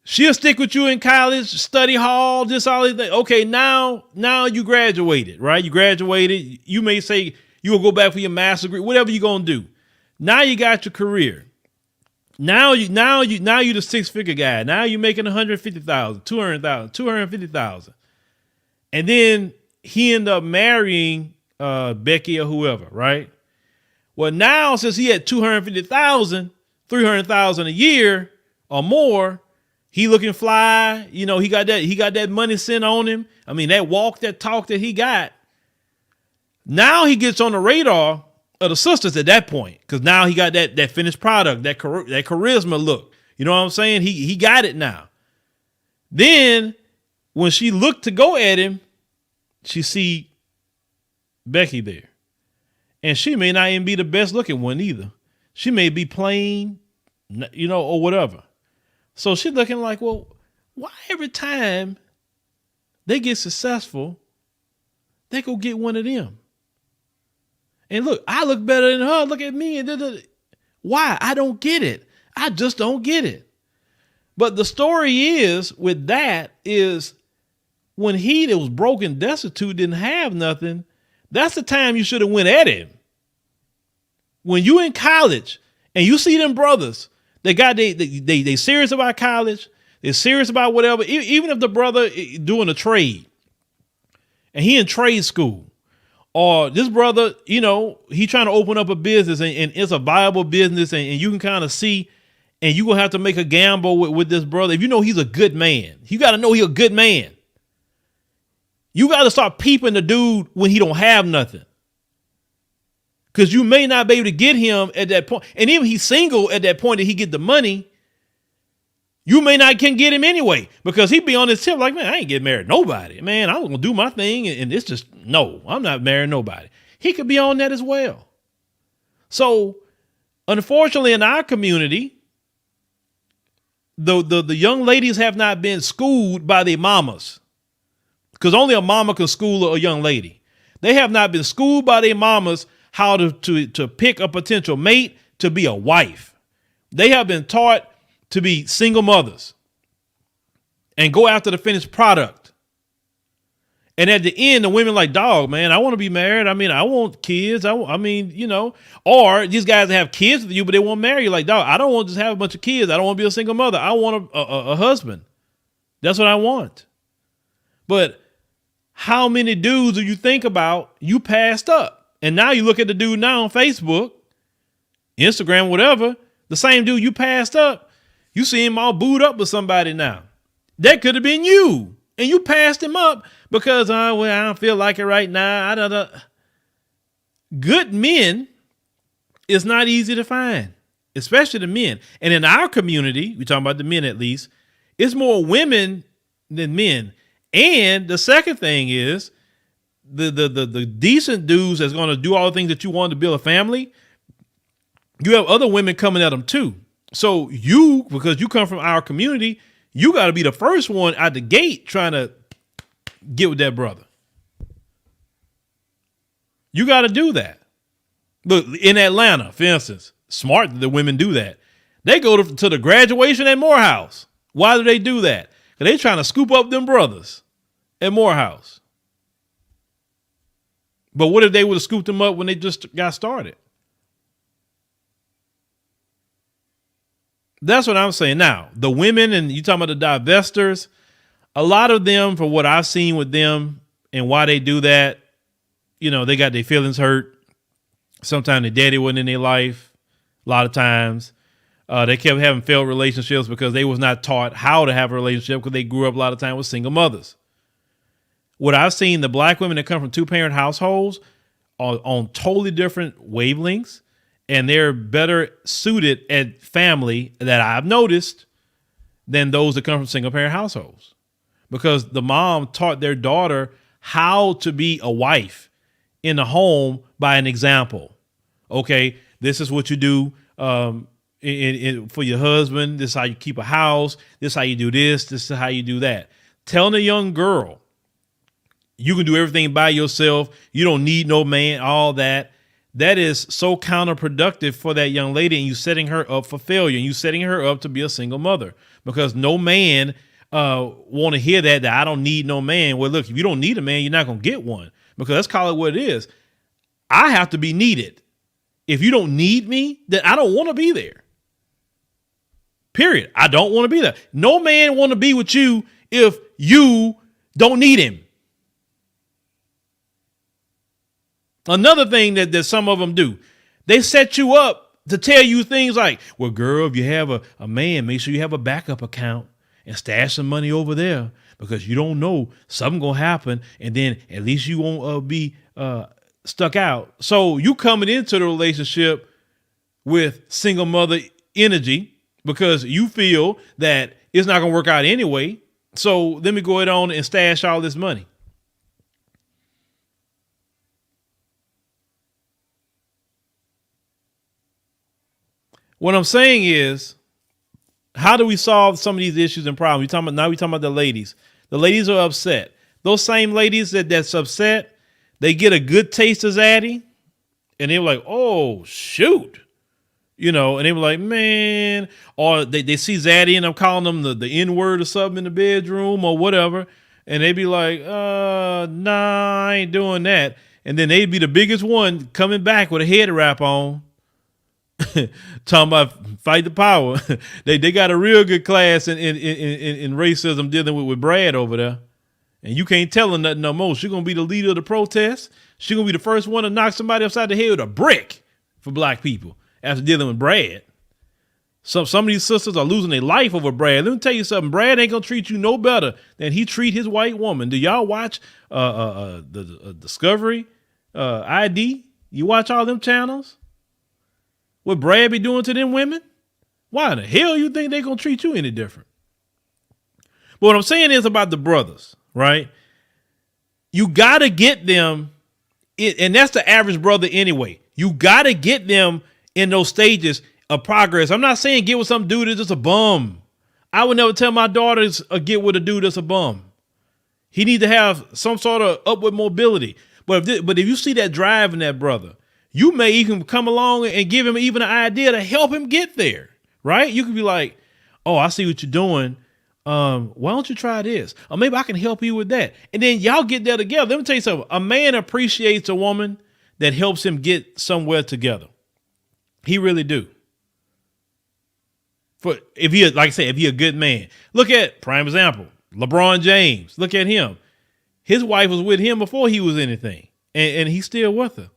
Speaker 1: she'll stick with you in college, study hall, all these things. Okay, now you graduated, right? You graduated. You may say You will go back for your master's degree, whatever you're going to do. Now you got your career. Now you the 6-figure guy. Now you're making 150,000, 200,000, 250,000. And then he ended up marrying Becky or whoever, right? Well, now since he had 250,000, 300,000 a year or more, he looking fly. You know, he got that money sent on him. I mean, that walk, that talk that he got. Now he gets on the radar of the sisters at that point, because now he got that finished product, that charisma look. You know what I'm saying? He got it now. Then when she looked to go at him, she see Becky there. And she may not even be the best looking one either. She may be plain, you know, or whatever. So she's looking like, well, why every time they get successful, they go get one of them? And look, I look better than her. Look at me. Why? I don't get it. I just don't get it. But the story is with that is when he that was broken, destitute, didn't have nothing, that's the time you should have went at him. When you in college and you see them brothers, they serious about college, they're serious about whatever, even if the brother doing a trade and he in trade school, or this brother, you know, he trying to open up a business and it's a viable business and you can kind of see, and you're going to have to make a gamble with this brother. If you know he's a good man, you got to know he's a good man. You got to start peeping the dude when he don't have nothing. Because you may not be able to get him at that point. And even he's single at that point that he get the money, you may not can get him anyway. Because he be on his tip like, man, I ain't getting married to nobody. Man, I'm going to do my thing. And it's just, no, I'm not marrying nobody. He could be on that as well. So, unfortunately, in our community, the young ladies have not been schooled by their mamas. Because only a mama can school a young lady. They have not been schooled by their mamas how to pick a potential mate to be a wife. They have been taught to be single mothers and go after the finished product. And at the end, the women like, dog, man, I want to be married. I mean, I want kids. I mean, you know, or these guys that have kids with you, but they won't marry you. Like, dog, I don't want to just have a bunch of kids. I don't want to be a single mother. I want a husband. That's what I want. But how many dudes do you think about you passed up? And now you look at the dude now on Facebook, Instagram, whatever, the same dude you passed up, you see him all booed up with somebody now. That could have been you. And you passed him up because, well, I don't feel like it right now. Good men is not easy to find, especially the men. And in our community, we're talking about the men at least, it's more women than men. And the second thing is the decent dudes that's going to do all the things that you want to build a family. You have other women coming at them too. So you, because you come from our community, you got to be the first one out the gate trying to get with that brother. You got to do that. Look, in Atlanta, for instance, smart that the women do that. They go to the graduation at Morehouse. Why do they do that? Because they trying to scoop up them brothers at Morehouse. But what if they would have scooped them up when they just got started? That's what I'm saying. Now, the women, and you talking about the divestors, a lot of them, for what I've seen with them and why they do that, you know, they got their feelings hurt. Sometimes their daddy wasn't in their life. A lot of times they kept having failed relationships because they was not taught how to have a relationship because they grew up a lot of time with single mothers. What I've seen, the black women that come from 2-parent households are on totally different wavelengths, and they're better suited at family that I've noticed than those that come from single-parent households, because the mom taught their daughter how to be a wife in the home by an example. Okay, this is what you do for your husband. This is how you keep a house. This is how you do this. This is how you do that. Telling a young girl, you can do everything by yourself. You don't need no man, all that. That is so counterproductive for that young lady, and you setting her up for failure, and you setting her up to be a single mother, because no man want to hear that I don't need no man. Well, look, if you don't need a man, you're not going to get one, because let's call it what it is. I have to be needed. If you don't need me, then I don't want to be there. Period. I don't want to be there. No man want to be with you if you don't need him. Another thing that some of them do, they set you up to tell you things like, well, girl, if you have a man, make sure you have a backup account and stash some money over there because you don't know something going to happen. And then at least you won't be stuck out. So you coming into the relationship with single mother energy because you feel that it's not going to work out anyway. So let me go ahead on and stash all this money. What I'm saying is, how do we solve some of these issues and problems? We're talking about the ladies. The ladies are upset. Those same ladies that's upset, they get a good taste of Zaddy, and they're like, oh, shoot. And they were like, man, or they see Zaddy and I'm calling them the N-word or something in the bedroom or whatever. And they'd be like, nah, I ain't doing that. And then they'd be the biggest one coming back with a head wrap on. Talking about fight the power. they got a real good class in racism dealing with Brad over there. And you can't tell her nothing no more. She's going to be the leader of the protest. She's going to be the first one to knock somebody upside the head with a brick for black people after dealing with Brad. Some of these sisters are losing their life over Brad. Let me tell you something. Brad ain't going to treat you no better than he treat his white woman. Do y'all watch the Discovery ID? You watch all them channels? What Brad be doing to them women? Why in the hell you think they going to treat you any different? But what I'm saying is about the brothers, right? You got to get them, and that's the average brother anyway. You got to get them in those stages of progress. I'm not saying get with some dude that's just a bum. I would never tell my daughters get with a dude that's a bum. He needs to have some sort of upward mobility. But if you see that drive in that brother, you may even come along and give him even an idea to help him get there, right? You could be like, oh, I see what you're doing. Why don't you try this? Or maybe I can help you with that. And then y'all get there together. Let me tell you something. A man appreciates a woman that helps him get somewhere together. He really do. If he, like I said, if he a good man. Look at, prime example, LeBron James. Look at him. His wife was with him before he was anything. And he's still with her.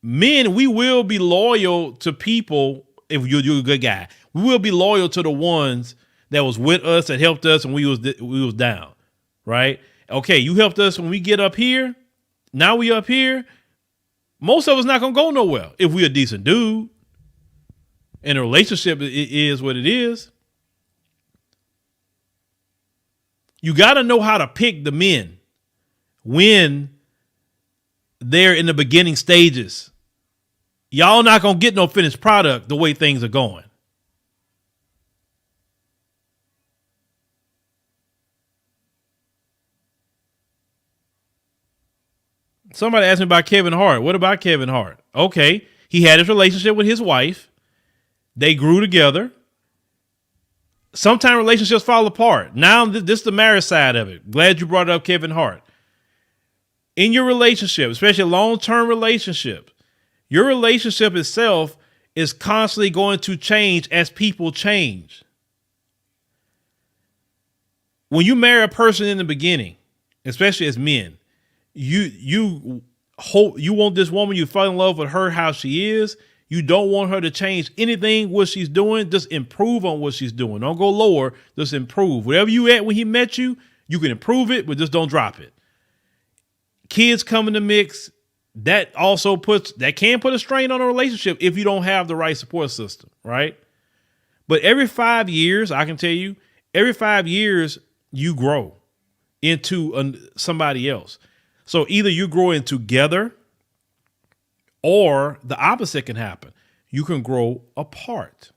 Speaker 1: Men, we will be loyal to people if you're a good guy. We will be loyal to the ones that was with us, that helped us when we was down, right? Okay, you helped us when we get up here. Now we up here. Most of us not gonna go nowhere if we a decent dude. And a relationship is what it is. You got to know how to pick the men when they're in the beginning stages. Y'all not going to get no finished product the way things are going. Somebody asked me about Kevin Hart. What about Kevin Hart? Okay. He had his relationship with his wife. They grew together. Sometimes relationships fall apart. Now this is the marriage side of it. Glad you brought up Kevin Hart. In your relationship, especially long-term relationship, your relationship itself is constantly going to change as people change. When you marry a person in the beginning, especially as men, you hope you want this woman, you fall in love with her how she is. You don't want her to change anything what she's doing. Just improve on what she's doing. Don't go lower. Just improve. Whatever you at when he met you, you can improve it, but just don't drop it. Kids come in the mix. That also can put a strain on a relationship if you don't have the right support system, right? But every 5 years, I can tell you, every 5 years you grow into somebody else. So either you grow in together, or the opposite can happen. You can grow apart.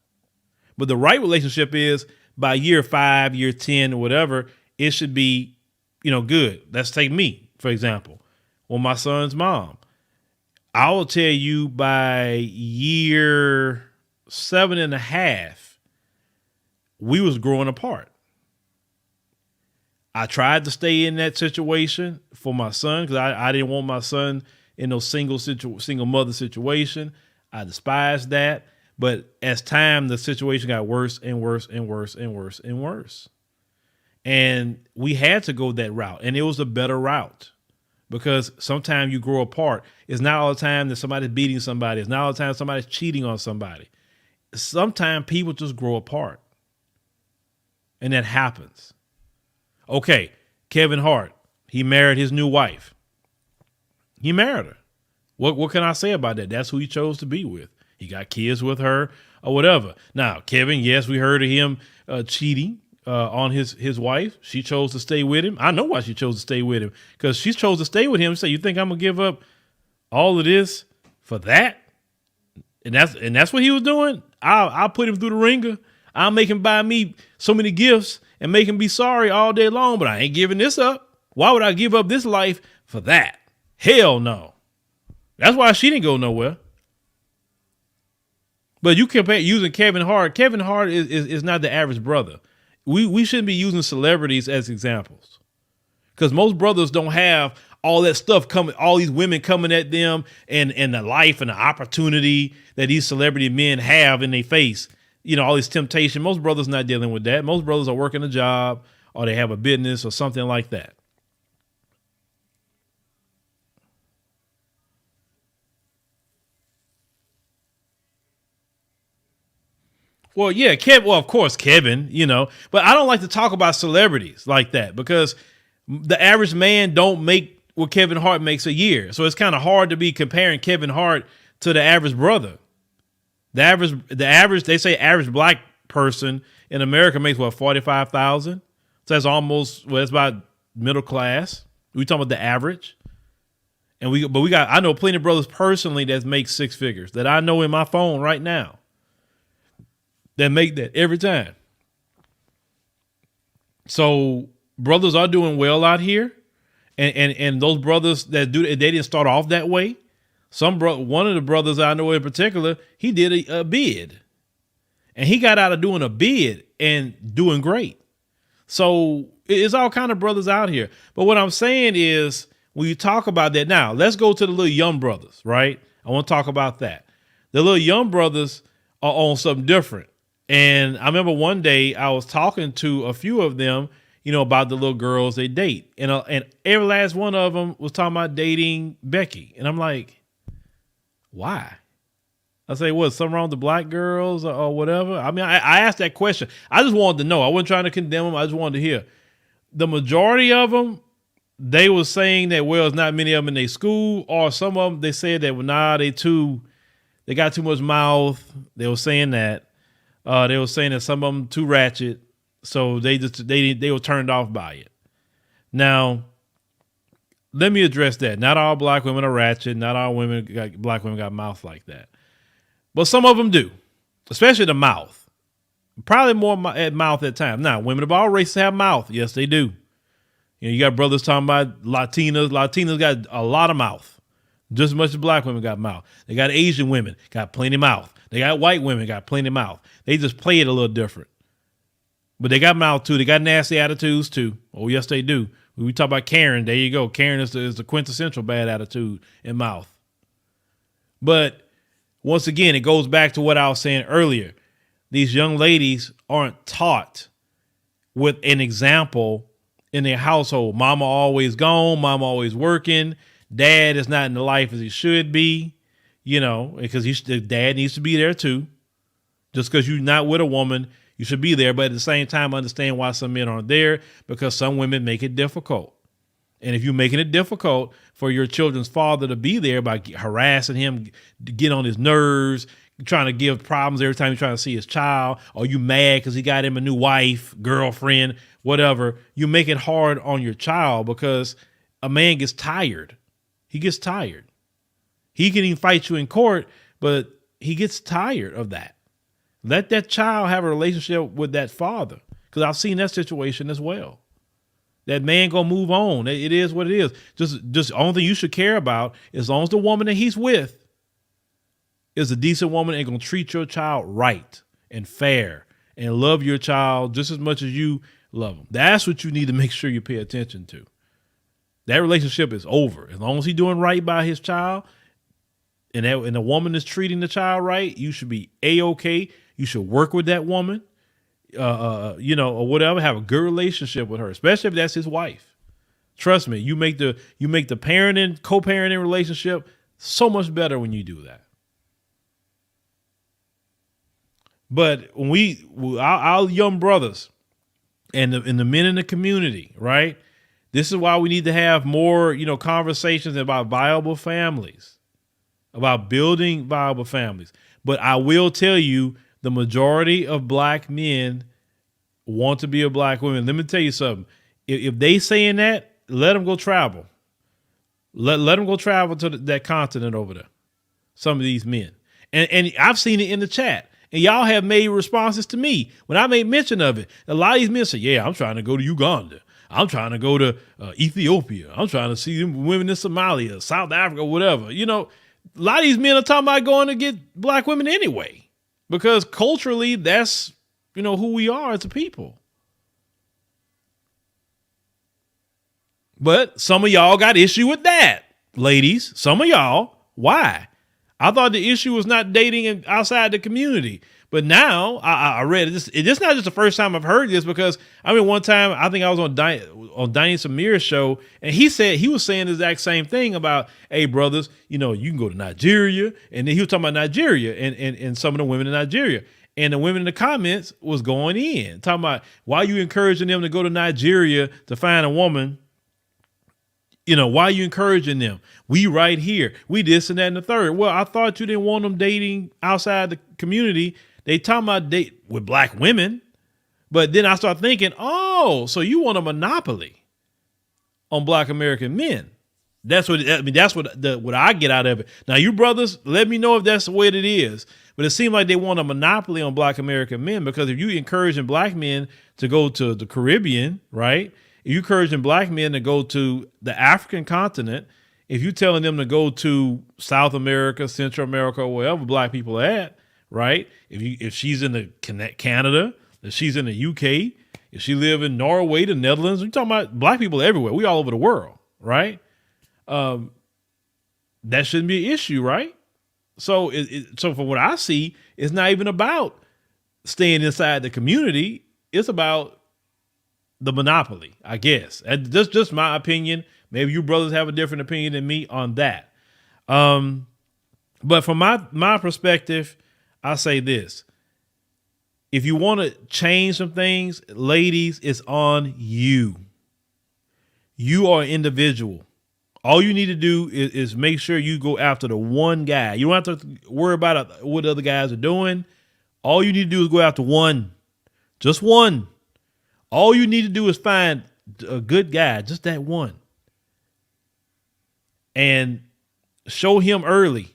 Speaker 1: But the right relationship is by year 5, year 10, or whatever, it should be, good. Let's take me, for example, or my son's mom. I will tell you by year 7.5, we was growing apart. I tried to stay in that situation for my son because I didn't want my son in those single mother situation. I despised that. But as time, the situation got worse and worse and worse and worse and worse. And we had to go that route. And it was a better route because sometimes you grow apart. It's not all the time that somebody's beating somebody. It's not all the time somebody's cheating on somebody. Sometimes people just grow apart. And that happens. Okay, Kevin Hart, he married his new wife. He married her. What can I say about that? That's who he chose to be with. He got kids with her or whatever. Now, Kevin, yes, we heard of him cheating on his wife. She chose to stay with him. I know why she chose to stay with him, because she chose to stay with him. So you think I'm gonna give up all of this for that? And that's what he was doing. I'll put him through the ringer. I'll make him buy me so many gifts and make him be sorry all day long, but I ain't giving this up. Why would I give up this life for that? Hell no. That's why she didn't go nowhere. But you compare using Kevin Hart. Kevin Hart is not the average brother. We shouldn't be using celebrities as examples, because most brothers don't have all that stuff coming, all these women coming at them, and the life and the opportunity that these celebrity men have in their face. You know, all this temptation. Most brothers not dealing with that. Most brothers are working a job, or they have a business or something like that. Well, yeah, well, of course, Kevin, but I don't like to talk about celebrities like that, because the average man don't make what Kevin Hart makes a year. So it's kind of hard to be comparing Kevin Hart to the average brother. The average, they say average black person in America makes what, 45,000? So that's almost, well, that's about middle class. We talking about the average. And I know plenty of brothers personally that make six figures that I know in my phone right now that make that every time. So brothers are doing well out here. And those brothers that do, they didn't start off that way. One of the brothers I know in particular, he did a bid, and he got out of doing a bid and doing great. So it's all kind of brothers out here. But what I'm saying is, when you talk about that, now let's go to the little young brothers, right? I want to talk about that. The little young brothers are on something different. And I remember one day I was talking to a few of them, about the little girls they date. And every last one of them was talking about dating Becky. And I'm like, why? I say, what, something wrong with the black girls or whatever? I mean, I asked that question. I just wanted to know. I wasn't trying to condemn them. I just wanted to hear. The majority of them, they were saying that, well, it's not many of them in their school, or some of them, they said that, well, nah, they got too much mouth. They were saying that. They were saying that some of them too ratchet. So they were turned off by it. Now, let me address that. Not all black women are ratchet. Not all black women got mouth like that. But some of them do, especially the mouth. Probably more at mouth at times. Now, women of all races have mouth. Yes, they do. You got brothers talking about Latinas. Latinas got a lot of mouth, just as much as black women got mouth. They got Asian women, got plenty of mouth. They got white women, got plenty of mouth. They just play it a little different. But they got mouth too. They got nasty attitudes too. Oh, yes, they do. When we talk about Karen, there you go. Karen is the quintessential bad attitude and mouth. But once again, it goes back to what I was saying earlier. These young ladies aren't taught with an example in their household. Mama always gone. Mama always working. Dad is not in the life as he should be, because the dad needs to be there too. Just because you're not with a woman, you should be there. But at the same time, understand why some men aren't there, because some women make it difficult. And if you're making it difficult for your children's father to be there by harassing him, to get on his nerves, trying to give problems every time you're trying to see his child, or you mad because he got him a new wife, girlfriend, whatever, you make it hard on your child, because a man gets tired. He gets tired. He can even fight you in court, but he gets tired of that. Let that child have a relationship with that father, because I've seen that situation as well. That man gonna move on. It is what it is. Just the only thing you should care about, as long as the woman that he's with is a decent woman and gonna treat your child right and fair and love your child just as much as you love them. That's what you need to make sure you pay attention to. that relationship is over. As long as he's doing right by his child, and the woman is treating the child right, you should be A-okay. You should work with that woman, or whatever. Have a good relationship with her, especially if that's his wife. Trust me, you make the parenting, co-parenting relationship so much better when you do that. But when our young brothers and the men in the community, right? This is why we need to have more, conversations about viable families, about building viable families. But I will tell you, the majority of black men want to be a black woman. Let me tell you something. If they saying that, let them go travel. Let them go travel to that continent over there. Some of these men. And I've seen it in the chat. And y'all have made responses to me when I made mention of it. A lot of these men say, yeah, I'm trying to go to Uganda. I'm trying to go to Ethiopia. I'm trying to see women in Somalia, South Africa, whatever. A lot of these men are talking about going to get black women anyway, because culturally that's, who we are as a people. But some of y'all got issue with that, ladies. Some of y'all. Why? I thought the issue was not dating outside the community. But now I read this. It's not just the first time I've heard this, because one time I think I was on Diane Samir's show, and he was saying the exact same thing about, hey brothers, you can go to Nigeria, and then he was talking about Nigeria and some of the women in Nigeria, and the women in the comments was going in talking about, why are you encouraging them to go to Nigeria to find a woman? Why are you encouraging them? We right here. We this and that and the third. Well, I thought you didn't want them dating outside the community. They talking about date with black women. But then I start thinking, oh, so you want a monopoly on black American men. That's what I get out of it. Now, you brothers, let me know if that's the way it is. But it seems like they want a monopoly on black American men, because if you encouraging black men to go to the Caribbean, right? If you encouraging black men to go to the African continent, if you're telling them to go to South America, Central America, or wherever black people are at, right? If she's in the Canada, if she's in the UK, if she live in Norway, the Netherlands, we're talking about black people everywhere. We all over the world, right? That shouldn't be an issue, right? So, so from what I see, it's not even about staying inside the community. It's about the monopoly, I guess. That's just my opinion. Maybe you brothers have a different opinion than me on that. But from my perspective, I say this. If you want to change some things, ladies, it's on you. You are an individual. All you need to do is make sure you go after the one guy. You don't have to worry about what other guys are doing. All you need to do is go after one. Just one. All you need to do is find a good guy, just that one. And show him early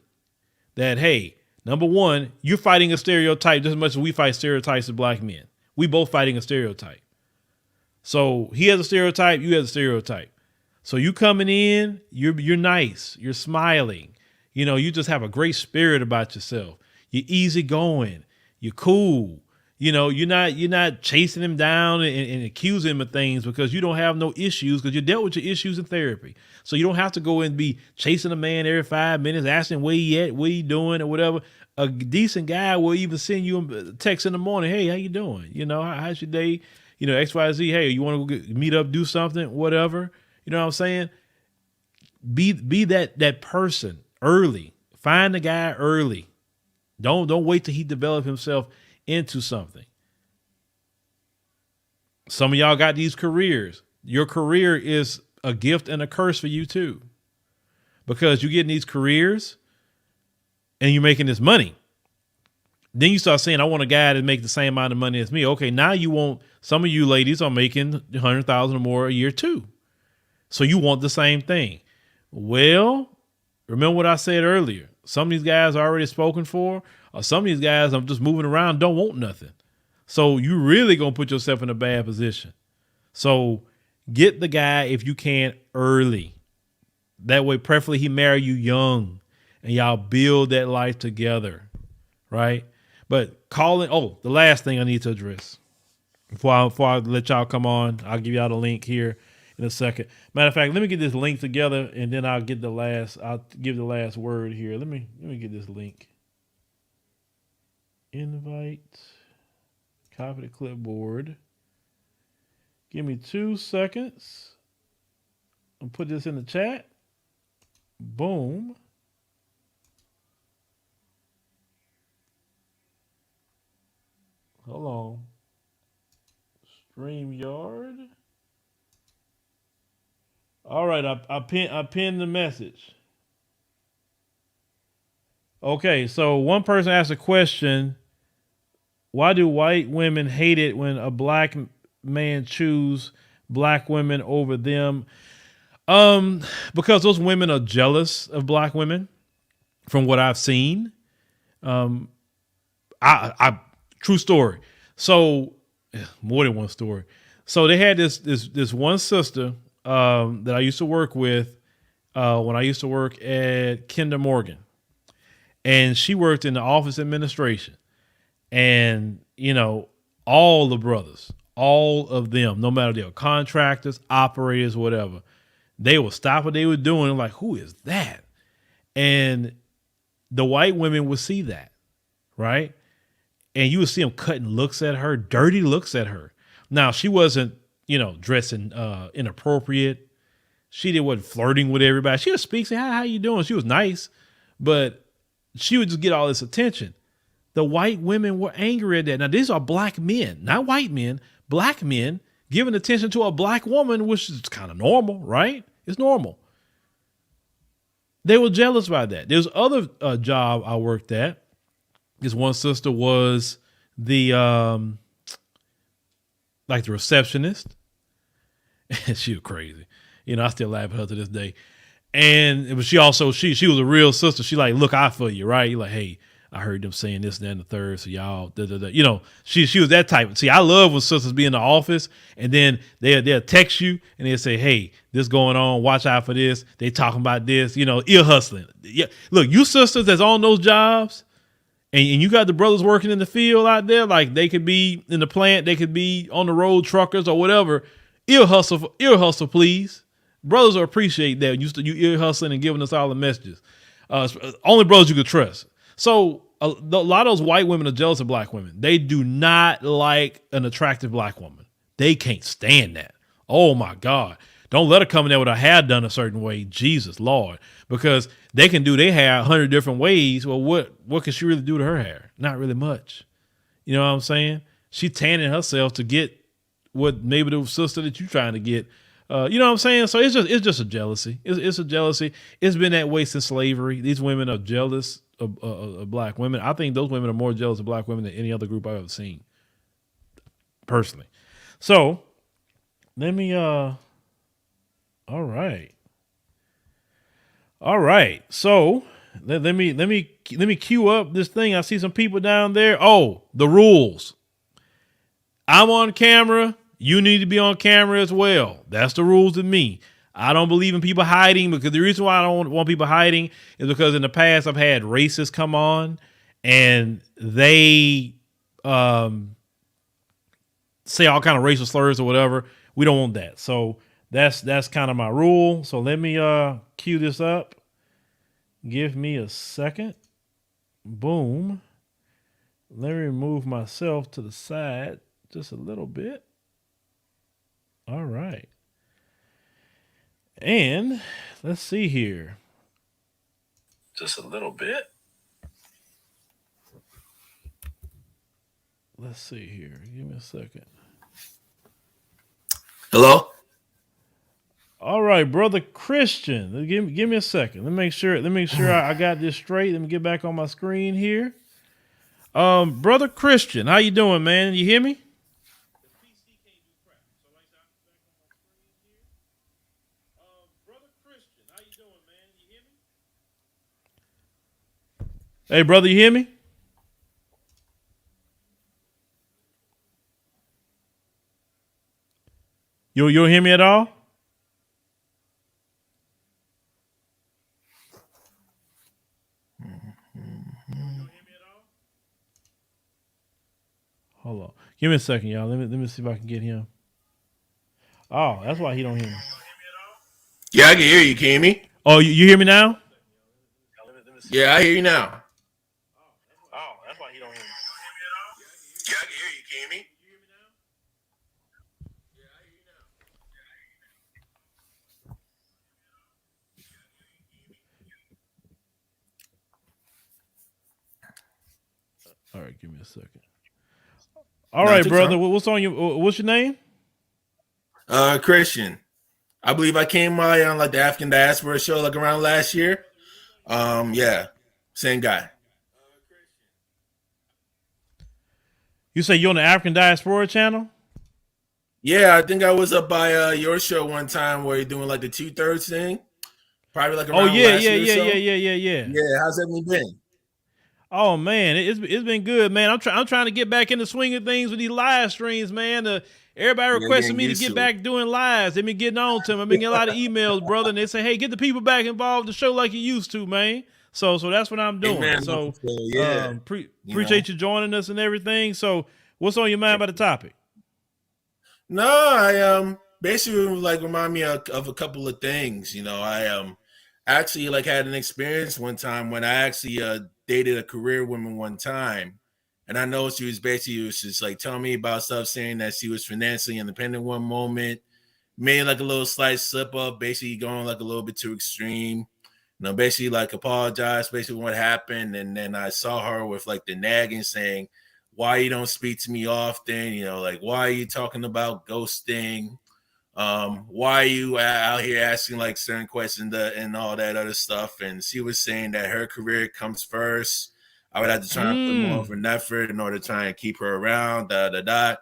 Speaker 1: that, hey, number one, you're fighting a stereotype just as much as we fight stereotypes as black men. We both fighting a stereotype. So he has a stereotype, you have a stereotype. So you coming in, you're nice, you're smiling, you just have a great spirit about yourself. You're easygoing, you're cool. You're not chasing him down and accusing him of things because you don't have no issues, because you dealt with your issues in therapy. So you don't have to go and be chasing a man every 5 minutes, asking where he at, what he doing or whatever. A decent guy will even send you a text in the morning. Hey, how you doing? How's your day? X, Y, Z. Hey, you want to go meet up, do something, whatever. You know what I'm saying? Be that person early. Find the guy early. Don't wait till he develop himself into something. Some of y'all got these careers. Your career is a gift and a curse for you too, because you're getting these careers and you're making this money. Then you start saying, I want a guy to make the same amount of money as me. Okay, now some of you ladies are making 100,000 or more a year too. So you want the same thing. Well, remember what I said earlier. Some of these guys are already spoken for, or some of these guys I'm just moving around, don't want nothing. So you really going to put yourself in a bad position. So get the guy, if you can, early. That way, preferably he marry you young and y'all build that life together. Right. But the last thing I need to address before I let y'all come on, I'll give y'all the link here, in a second. Matter of fact, let me get this link together, and then I'll give the last word here. Let me get this link. Invite, copy the clipboard. Give me 2 seconds. I'll put this in the chat. Boom. Hold on. StreamYard. All right, I pinned the message. Okay, so one person asked a question: why do white women hate it when a black man choose black women over them? Because those women are jealous of black women. From what I've seen, I true story. So more than one story. So they had this one sister that I used to work with when I used to work at Kinder Morgan, and she worked in the office administration. And all the brothers, all of them, no matter they were contractors, operators, whatever, they would stop what they were doing. Like, who is that? And the white women would see that, right? And you would see them cutting looks at her, dirty looks at her. Now, she wasn't, dressing inappropriate. Wasn't flirting with everybody. She would speak, say, hi, how you doing? She was nice, but she would just get all this attention. The white women were angry at that. Now, these are black men, not white men, black men giving attention to a black woman, which is kind of normal, right? It's normal. They were jealous by that. There's other job I worked at. This one sister was the like the receptionist. She was crazy. I still laugh at her to this day. And it was she was a real sister. She like, look out for you, right? You're like, hey, I heard them saying this and that and the third. So y'all, she was that type. See, I love when sisters be in the office and then they'll text you and they'll say, hey, this going on. Watch out for this. They talking about this, ear hustling. Yeah. Look, you sisters that's on those jobs and you got the brothers working in the field out there. Like they could be in the plant. They could be on the road, truckers or whatever. Ear hustle, please. Brothers will appreciate that. You ear hustling and giving us all the messages. Only brothers you could trust. So a lot of those white women are jealous of black women. They do not like an attractive black woman. They can't stand that. Oh my God. Don't let her come in there with her hair done a certain way. Jesus Lord. Because they can do their hair 100 different ways. Well, what can she really do to her hair? Not really much. You know what I'm saying? She tanning herself to get what maybe the sister that you're trying to get. You know what I'm saying? So it's just a jealousy. It's a jealousy. It's been that way since slavery. These women are jealous of black women. I think those women are more jealous of black women than any other group I've ever seen, personally. So let me. All right. So let me cue up this thing. I see some people down there. Oh, the rules. I'm on camera. You need to be on camera as well. That's the rules to me. I don't believe in people hiding, because the reason why I don't want people hiding is because in the past I've had racists come on and they say all kind of racial slurs or whatever. We don't want that. So that's kind of my rule. So let me cue this up. Give me a second. Boom. Let me remove myself to the side just a little bit. All right. And let's see here. Just a little bit. Let's see here. Give me a second.
Speaker 2: Hello?
Speaker 1: All right, brother Christian. Give me a second. Let me make sure I got this straight. Let me get back on my screen here. Brother Christian, how you doing, man? You hear me? Hey, brother, you hear me? You don't hear me at all? Hold on. Give me a second, y'all. Let me see if I can get him. Oh, that's why he don't hear me.
Speaker 2: Yeah, I can hear you. Can you hear me?
Speaker 1: Oh, you hear me now?
Speaker 2: Yeah, I hear you now.
Speaker 1: Oh, that's why he don't hear me.
Speaker 2: Yeah, I can hear you. Can you hear me?
Speaker 1: All right, give me a second. All
Speaker 2: No,
Speaker 1: right,
Speaker 2: take
Speaker 1: brother.
Speaker 2: time.
Speaker 1: What's on your? What's your name?
Speaker 2: Christian. I believe I came by on like the African diaspora show like around last year. Yeah, same guy.
Speaker 1: You say you're on the African Diaspora channel?
Speaker 2: Yeah, I think I was up by your show one time where you're doing like the 2/3 thing. Probably like
Speaker 1: Oh
Speaker 2: around
Speaker 1: yeah,
Speaker 2: last
Speaker 1: yeah,
Speaker 2: year or
Speaker 1: yeah, yeah,
Speaker 2: so.
Speaker 1: yeah, yeah, yeah.
Speaker 2: Yeah, how's everything been?
Speaker 1: Oh man, it's been good, man. I'm trying to get back in the swing of things with these live streams, man. Everybody
Speaker 2: Yeah,
Speaker 1: requesting
Speaker 2: getting
Speaker 1: me to
Speaker 2: used
Speaker 1: get
Speaker 2: to
Speaker 1: back doing lives. They've been getting on to me. I've been getting a lot of emails, brother, and they say, "Hey, get the people back involved in the show like you used to, man." So that's what I'm
Speaker 2: it.
Speaker 1: doing.
Speaker 2: Amen.
Speaker 1: So
Speaker 2: Yeah, you know.
Speaker 1: appreciate you joining us and everything. So what's on your mind about the topic?
Speaker 2: No, I basically like remind me of a couple of things. I actually like had an experience one time when I actually dated a career woman one time, and I know she was basically was just like telling me about stuff, saying that she was financially independent one moment, made like a little slight slip up, basically going like a little bit too extreme. Basically like apologized, basically what happened, and then I saw her with like the nagging saying, "Why you don't speak to me often? Like why are you talking about ghosting? Why are you out here asking like certain questions and all that other stuff?" And she was saying that her career comes first. I would have to try and put more of
Speaker 1: Mm.
Speaker 2: an effort in order to try and keep her around. Da da da.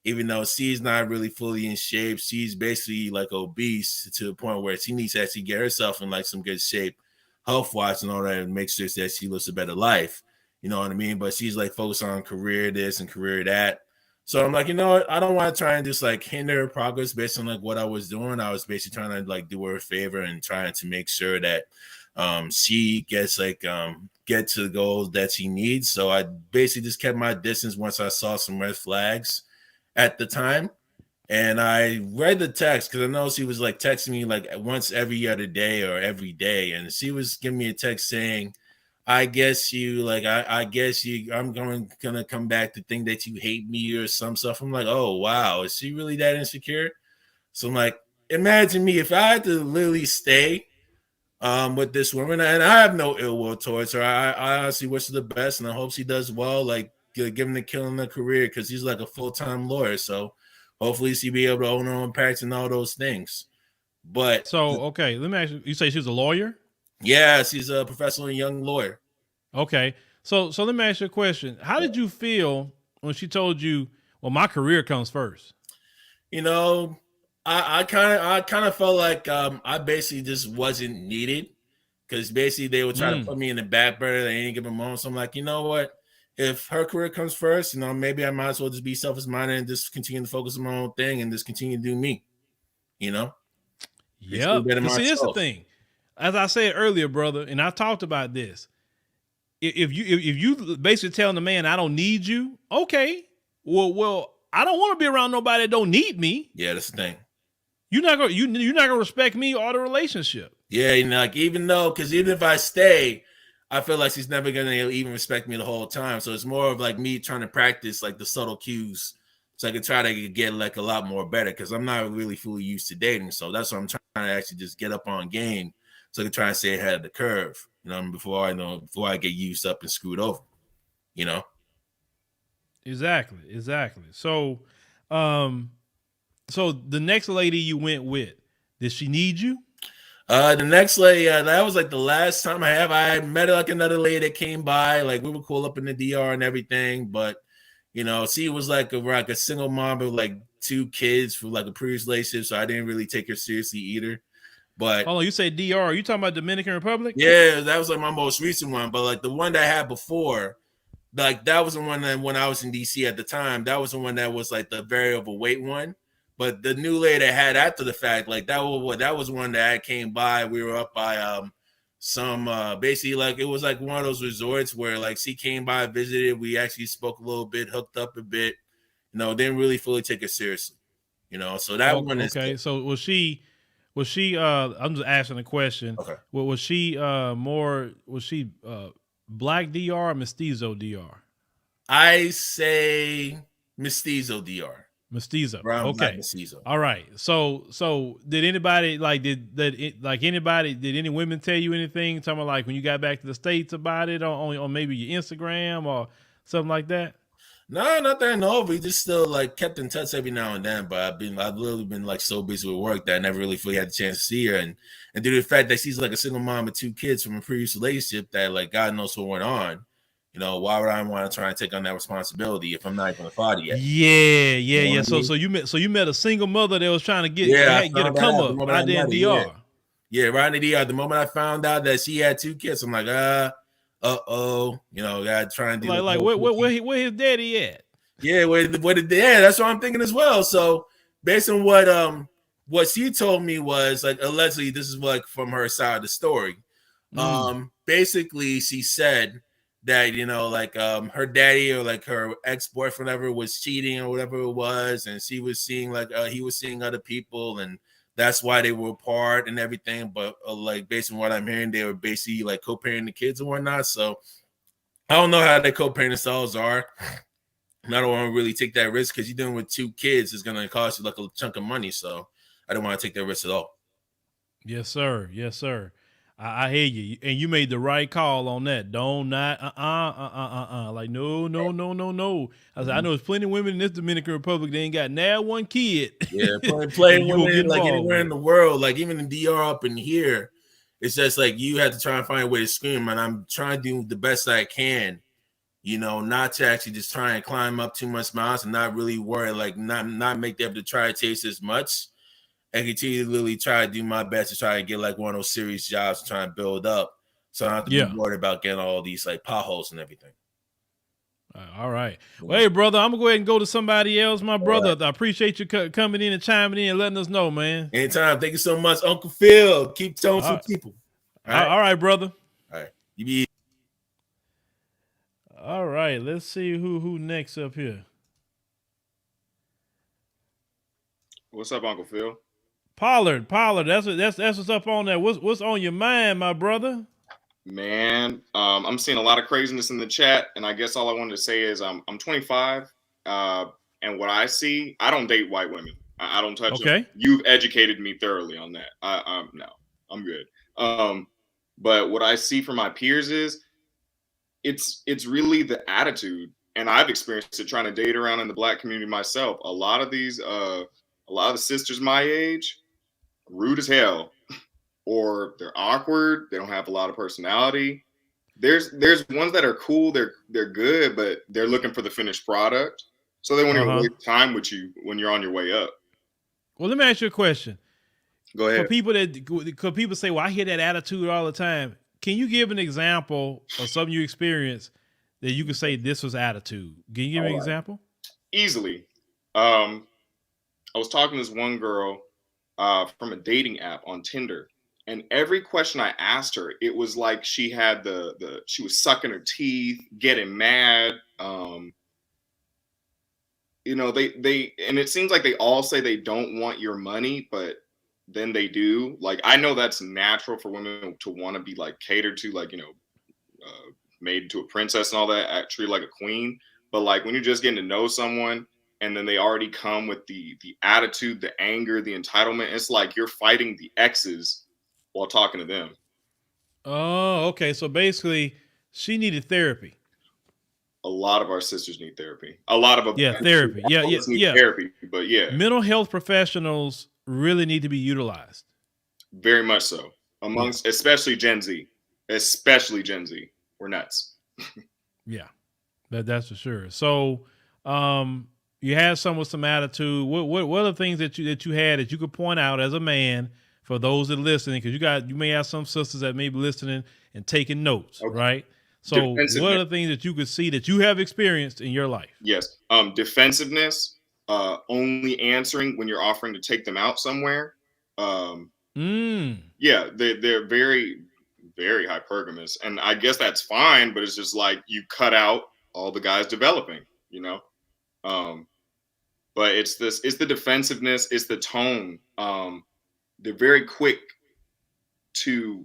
Speaker 2: Even though she's not really fully in shape, she's basically like obese to the point where she needs to actually get herself in like some good shape, health wise, in order to make sure that she lives a better life. You know what I mean? But she's like focused on career this and career that. So I'm like, you know what? I don't want to try and just like hinder progress based on like what I was doing. I was basically trying to like do her a favor and trying to make sure that she gets like get to the goals that she needs. So I basically just kept my distance once I saw some red flags at the time. And I read the text because I know she was like texting me like once every other day or every day. And she was giving me a text saying, I guess you like I guess you I'm gonna come back to think that you hate me or some stuff. I'm like, oh wow, is she really that insecure? So I'm like, imagine me if I had to literally stay with this woman, and I have no ill will towards her. I honestly wish her the best, and I hope she does well. Like, give him the killing the career because he's like a full time lawyer. So hopefully she'll be able to own her own practice and all those things. But
Speaker 1: So okay, let me ask you. You say she's a lawyer?
Speaker 2: yeah, she's a professional young lawyer.
Speaker 1: Okay. So let me ask you a question. How did you feel when she told you, "Well, my career comes first"?
Speaker 2: you know, I kind of felt like I basically just wasn't needed because basically they would try to
Speaker 1: Mm.
Speaker 2: put me in the back burner at any given moment. So I'm like, you know what? If her career comes first, maybe I might as well just be selfish minded and just continue to focus on my own thing and just continue to do me. You know, basically
Speaker 1: Yep.
Speaker 2: better
Speaker 1: Cause see, this is the
Speaker 2: myself.
Speaker 1: thing. As I said earlier, brother, and I talked about this. If you basically telling the man I don't need you, okay. Well, I don't want to be around nobody that don't need me.
Speaker 2: Yeah, that's the thing.
Speaker 1: You're not gonna respect me or the relationship.
Speaker 2: Yeah, like even though, because even if I stay, I feel like she's never gonna even respect me the whole time. So it's more of like me trying to practice like the subtle cues, so I can try to get like a lot more better. Because I'm not really fully used to dating, so that's what I'm trying to actually just get up on game, so I can try and stay ahead of the curve. Before I get used up and screwed over. You know.
Speaker 1: Exactly, exactly. Um, so the next lady you went with, did she need you?
Speaker 2: The next lady, that was like the last time I met like another lady that came by. Like we were cool up in the DR and everything, but she was like a single mom with like two kids for like a previous relationship, so I didn't really take her seriously either. But
Speaker 1: Hold on, you say DR? Are you talking about Dominican Republic?
Speaker 2: yeah, that was like my most recent one. But like the one that I had before, like that was the one that when I was in DC at the time, that was the one that was like the very overweight one. But the new lady that had after the fact, like that was one that I came by. We were up by some basically like it was like one of those resorts where like she came by, visited, we actually spoke a little bit, hooked up a bit, didn't really fully take it seriously. So that one is
Speaker 1: Okay. So was she I'm just asking a question.
Speaker 2: okay.
Speaker 1: Was she was she black DR or mestizo DR?
Speaker 2: I say mestizo DR,
Speaker 1: Mestizo.
Speaker 2: brown black
Speaker 1: Okay.
Speaker 2: mestizo.
Speaker 1: All right. So did anybody like did any women tell you anything talking about like when you got back to the States about it on maybe your Instagram or something like that?
Speaker 2: No, not that I know of. We just still like kept in touch every now and then. But I've literally been like so busy with work that I never really fully had the chance to see her. And due to the fact that she's like a single mom with 2 kids from a previous relationship, that like God knows what went on. Why would I want to try and take on that responsibility if I'm not even a father yet? You know
Speaker 1: Yeah.
Speaker 2: what I
Speaker 1: So
Speaker 2: mean?
Speaker 1: you met a single mother that was trying to
Speaker 2: Yeah, I
Speaker 1: get a
Speaker 2: found that
Speaker 1: come
Speaker 2: out the
Speaker 1: up
Speaker 2: moment I
Speaker 1: out there in
Speaker 2: met her. Yeah,
Speaker 1: DR.
Speaker 2: yeah, right in the DR. The moment I found out that she had 2 kids, I'm like, gotta try and do the
Speaker 1: Like
Speaker 2: whole cookie.
Speaker 1: where his daddy at?
Speaker 2: Yeah, that's what I'm thinking as well. So based on what she told me was like allegedly this is like from her side of the story. Basically she said that her daddy or like her ex-boyfriend whatever was cheating or whatever it was, and she was seeing like he was seeing other people, and that's why they were apart and everything. But like based on what I'm hearing, they were basically like co-parenting the kids and whatnot. So I don't know how their co-parenting styles are. And I don't want to really take that risk because you're dealing with 2 kids. It's going to cost you like a chunk of money. So I don't want to take that risk at all.
Speaker 1: Yes, sir. Yes, sir. I hear you, and you made the right call on that. Don't not like no. I said I know there's plenty of women in this Dominican Republic that ain't got now one kid,
Speaker 2: Yeah,
Speaker 1: and
Speaker 2: playing
Speaker 1: you gonna get
Speaker 2: women like
Speaker 1: involved
Speaker 2: anywhere
Speaker 1: with
Speaker 2: in the
Speaker 1: it.
Speaker 2: world, like even in DR up in here, it's just like you have to try and find a way to scream. And I'm trying to do the best I can, not to actually just try and climb up too much miles and not really worry, like not make them to try to taste as much, and continue to really try to do my best to try to get like one of those serious jobs to try and build up. So I don't have to be
Speaker 1: Yeah.
Speaker 2: worried about getting all these like potholes and everything.
Speaker 1: All right. Well,
Speaker 2: Yeah.
Speaker 1: hey, brother, I'm gonna go ahead and go to somebody else, my
Speaker 2: All right.
Speaker 1: brother. I appreciate you coming in and chiming in and letting us know, man.
Speaker 2: Anytime. Thank you so much, Uncle Phil. Keep telling
Speaker 1: All
Speaker 2: some
Speaker 1: right,
Speaker 2: people. All right.
Speaker 1: all right, brother.
Speaker 2: All right. You be
Speaker 1: All right. Let's see who next up here.
Speaker 3: What's up, Uncle Phil?
Speaker 1: Pollard. That's what's up on there. What's on your mind, my brother?
Speaker 3: Man, I'm seeing a lot of craziness in the chat, and I guess all I wanted to say is I'm 25, and what I see, I don't date white women. I don't touch them.
Speaker 1: Okay.
Speaker 3: You've educated me thoroughly on that. No, I'm good. But what I see from my peers is it's really the attitude, and I've experienced it trying to date around in the black community myself. A lot of the sisters my age, rude as hell, or they're awkward. They don't have a lot of personality. There's ones that are cool. They're good, but they're looking for the finished product. So they won't even waste time with you when you're on your way up.
Speaker 1: Well, let me ask you a question.
Speaker 3: Go ahead.
Speaker 1: For people say, "Well, I hear that attitude all the time." Can you give an example of something you experienced that you could say this was attitude? Can you give me an example?
Speaker 3: Easily. I was talking to this one girl from a dating app on Tinder. And every question I asked her, it was like she had she was sucking her teeth, getting mad. They and it seems like they all say they don't want your money, but then they do. Like, I know that's natural for women to want to be like catered to, like, made into a princess and all that, treated like a queen. But like when you're just getting to know someone and then they already come with the attitude, the anger, the entitlement, it's like you're fighting the exes while talking to them.
Speaker 1: Oh, okay. So basically, she needed therapy.
Speaker 3: A lot of our sisters need therapy. A lot of them
Speaker 1: therapy.
Speaker 3: need therapy, but yeah.
Speaker 1: Mental health professionals really need to be utilized.
Speaker 3: Very much so. Amongst especially Gen Z. Especially Gen Z. We're nuts.
Speaker 1: Yeah. That's for sure. So you had some with some attitude. What are the things that you had that you could point out as a man for those that are listening? Because you may have some sisters that may be listening and taking notes, right? So what are the things that you could see that you have experienced in your life?
Speaker 3: Yes. Defensiveness, only answering when you're offering to take them out somewhere. Yeah, they're very, very hypergamous. And I guess that's fine, but it's just like you cut out all the guys developing, But it's the defensiveness, it's the tone. They're very quick to.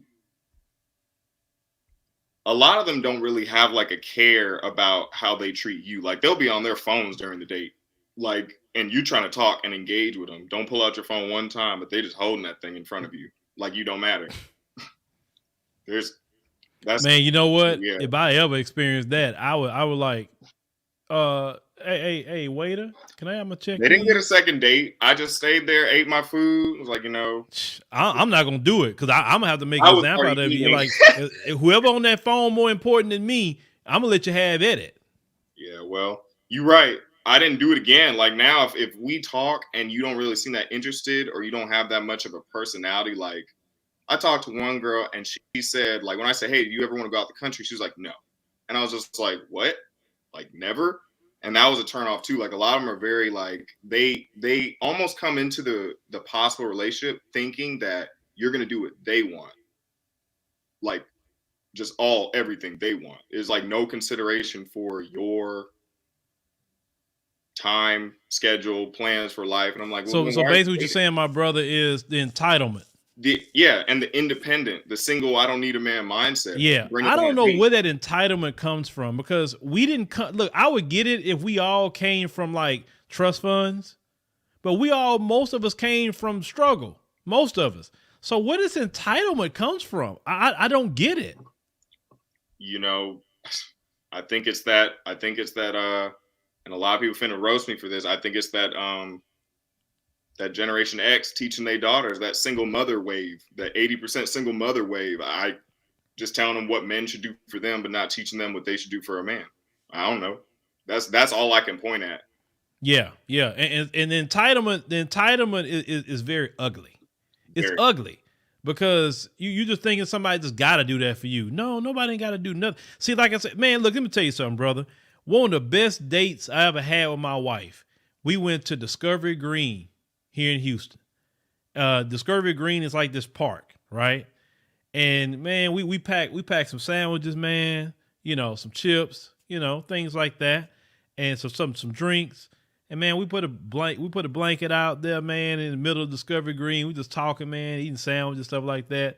Speaker 3: A lot of them don't really have like a care about how they treat you. Like they'll be on their phones during the date, like, and you trying to talk and engage with them. Don't pull out your phone one time, but they just holding that thing in front of you, like you don't matter. That's
Speaker 1: Man, you know what?
Speaker 3: Yeah.
Speaker 1: If I ever experienced that, I would like, hey, waiter, can I have my check?
Speaker 3: They didn't
Speaker 1: please?
Speaker 3: get a second date. I just stayed there, ate my food. Was like,
Speaker 1: I'm not gonna do it because I'm gonna have to make
Speaker 3: I
Speaker 1: an
Speaker 3: was
Speaker 1: example out
Speaker 3: already
Speaker 1: of you.
Speaker 3: eating.
Speaker 1: Like whoever on that phone more important than me, I'm gonna let you have at it.
Speaker 3: Yeah, well, you're right. I didn't do it again. Like now, if we talk and you don't really seem that interested or you don't have that much of a personality, like I talked to one girl and she said, like when I said, hey, do you ever want to go out the country? She was like, no. And I was just like, what? Like never? And that was a turn off too. Like a lot of them are very like they almost come into the possible relationship thinking that you're gonna do what they want. Like just everything they want. Is like no consideration for your time, schedule, plans for life. And I'm like,
Speaker 1: So basically what you're saying, my brother, is the entitlement.
Speaker 3: And the independent, the single, I don't need a man mindset.
Speaker 1: Yeah, I don't know where that entitlement comes from because we didn't look. I would get it if we all came from like trust funds, but most of us came from struggle. Most of us. So where this entitlement comes from, I don't get it.
Speaker 3: I think it's that. And a lot of people finna roast me for this. I think it's that. That Generation X teaching their daughters that single mother wave, that 80% single mother wave. I just telling them what men should do for them, but not teaching them what they should do for a man. I don't know. That's all I can point at.
Speaker 1: Yeah. And the entitlement is very ugly. It's ugly because you just thinking somebody just got to do that for you. No, nobody ain't got to do nothing. See, like I said, man, look, let me tell you something, brother. One of the best dates I ever had with my wife, we went to Discovery Green here in Houston. Discovery Green is like this park, right? And man, we packed some sandwiches, man, some chips, things like that. And some drinks. And man, we put a blanket out there, man, in the middle of Discovery Green. We just talking, man, eating sandwiches, stuff like that.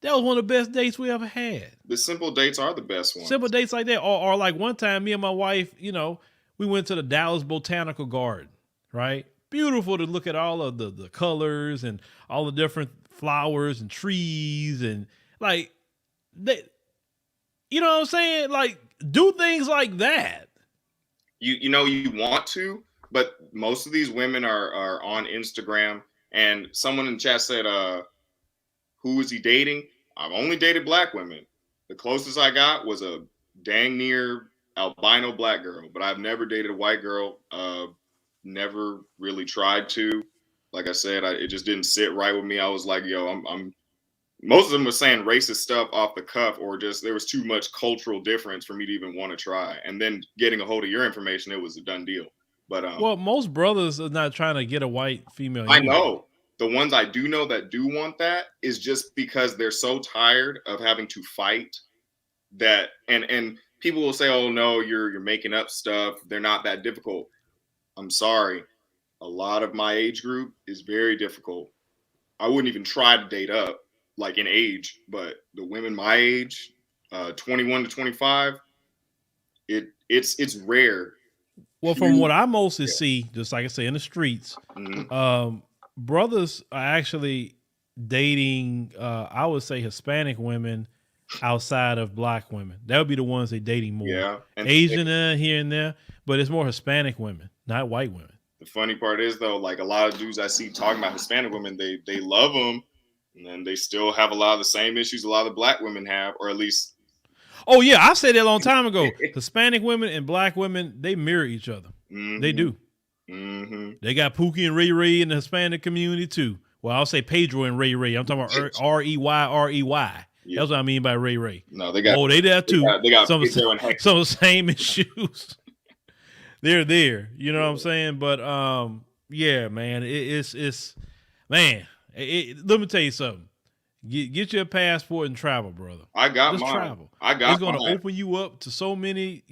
Speaker 1: That was one of the best dates we ever had.
Speaker 3: The simple dates are the best ones.
Speaker 1: Simple dates like that. Or like one time, me and my wife, we went to the Dallas Botanical Garden, right? Beautiful to look at all of the colors and all the different flowers and trees and like you know what I'm saying? Like do things like that.
Speaker 3: You want to, but most of these women are on Instagram, and someone in the chat said, who is he dating? I've only dated black women. The closest I got was a dang near albino black girl, but I've never dated a white girl. Never really tried to. Like I said, it just didn't sit right with me. I was like, yo, I'm most of them were saying racist stuff off the cuff, or just there was too much cultural difference for me to even want to try. And then getting a hold of your information, it was a done deal. But
Speaker 1: well, most brothers are not trying to get a white female.
Speaker 3: I know. The ones I do know that do want that is just because they're so tired of having to fight that, and people will say, oh no, you're making up stuff. They're not that difficult. I'm sorry. A lot of my age group is very difficult. I wouldn't even try to date up like in age, but the women my age, 21 to 25, it's rare.
Speaker 1: Well, from what I mostly see, just like I say in the streets, brothers are actually dating, I would say Hispanic women outside of black women. That would be the ones they dating more.
Speaker 3: Yeah.
Speaker 1: Asian here and there, but it's more Hispanic women, not white women.
Speaker 3: The funny part is though, like a lot of dudes I see talking about Hispanic women, they love them, and then they still have a lot of the same issues a lot of black women have, or at least.
Speaker 1: Oh yeah, I said that a long time ago. Hispanic women and black women, they mirror each other.
Speaker 3: Mm-hmm.
Speaker 1: They do.
Speaker 3: Mm-hmm.
Speaker 1: They got Pookie and Ray Ray in the Hispanic community too. Well, I'll say Pedro and Ray Ray. I'm talking about Rey. Yeah. That's what I mean by Ray Ray.
Speaker 3: No, they got.
Speaker 1: Oh, they there too.
Speaker 3: They got
Speaker 1: some of the same issues. They're there. You know what I'm saying? But yeah, man, it's man. Let me tell you something. Get your passport and travel, brother.
Speaker 3: I got
Speaker 1: Just
Speaker 3: mine.
Speaker 1: travel.
Speaker 3: I got.
Speaker 1: It's going to open you up to so many,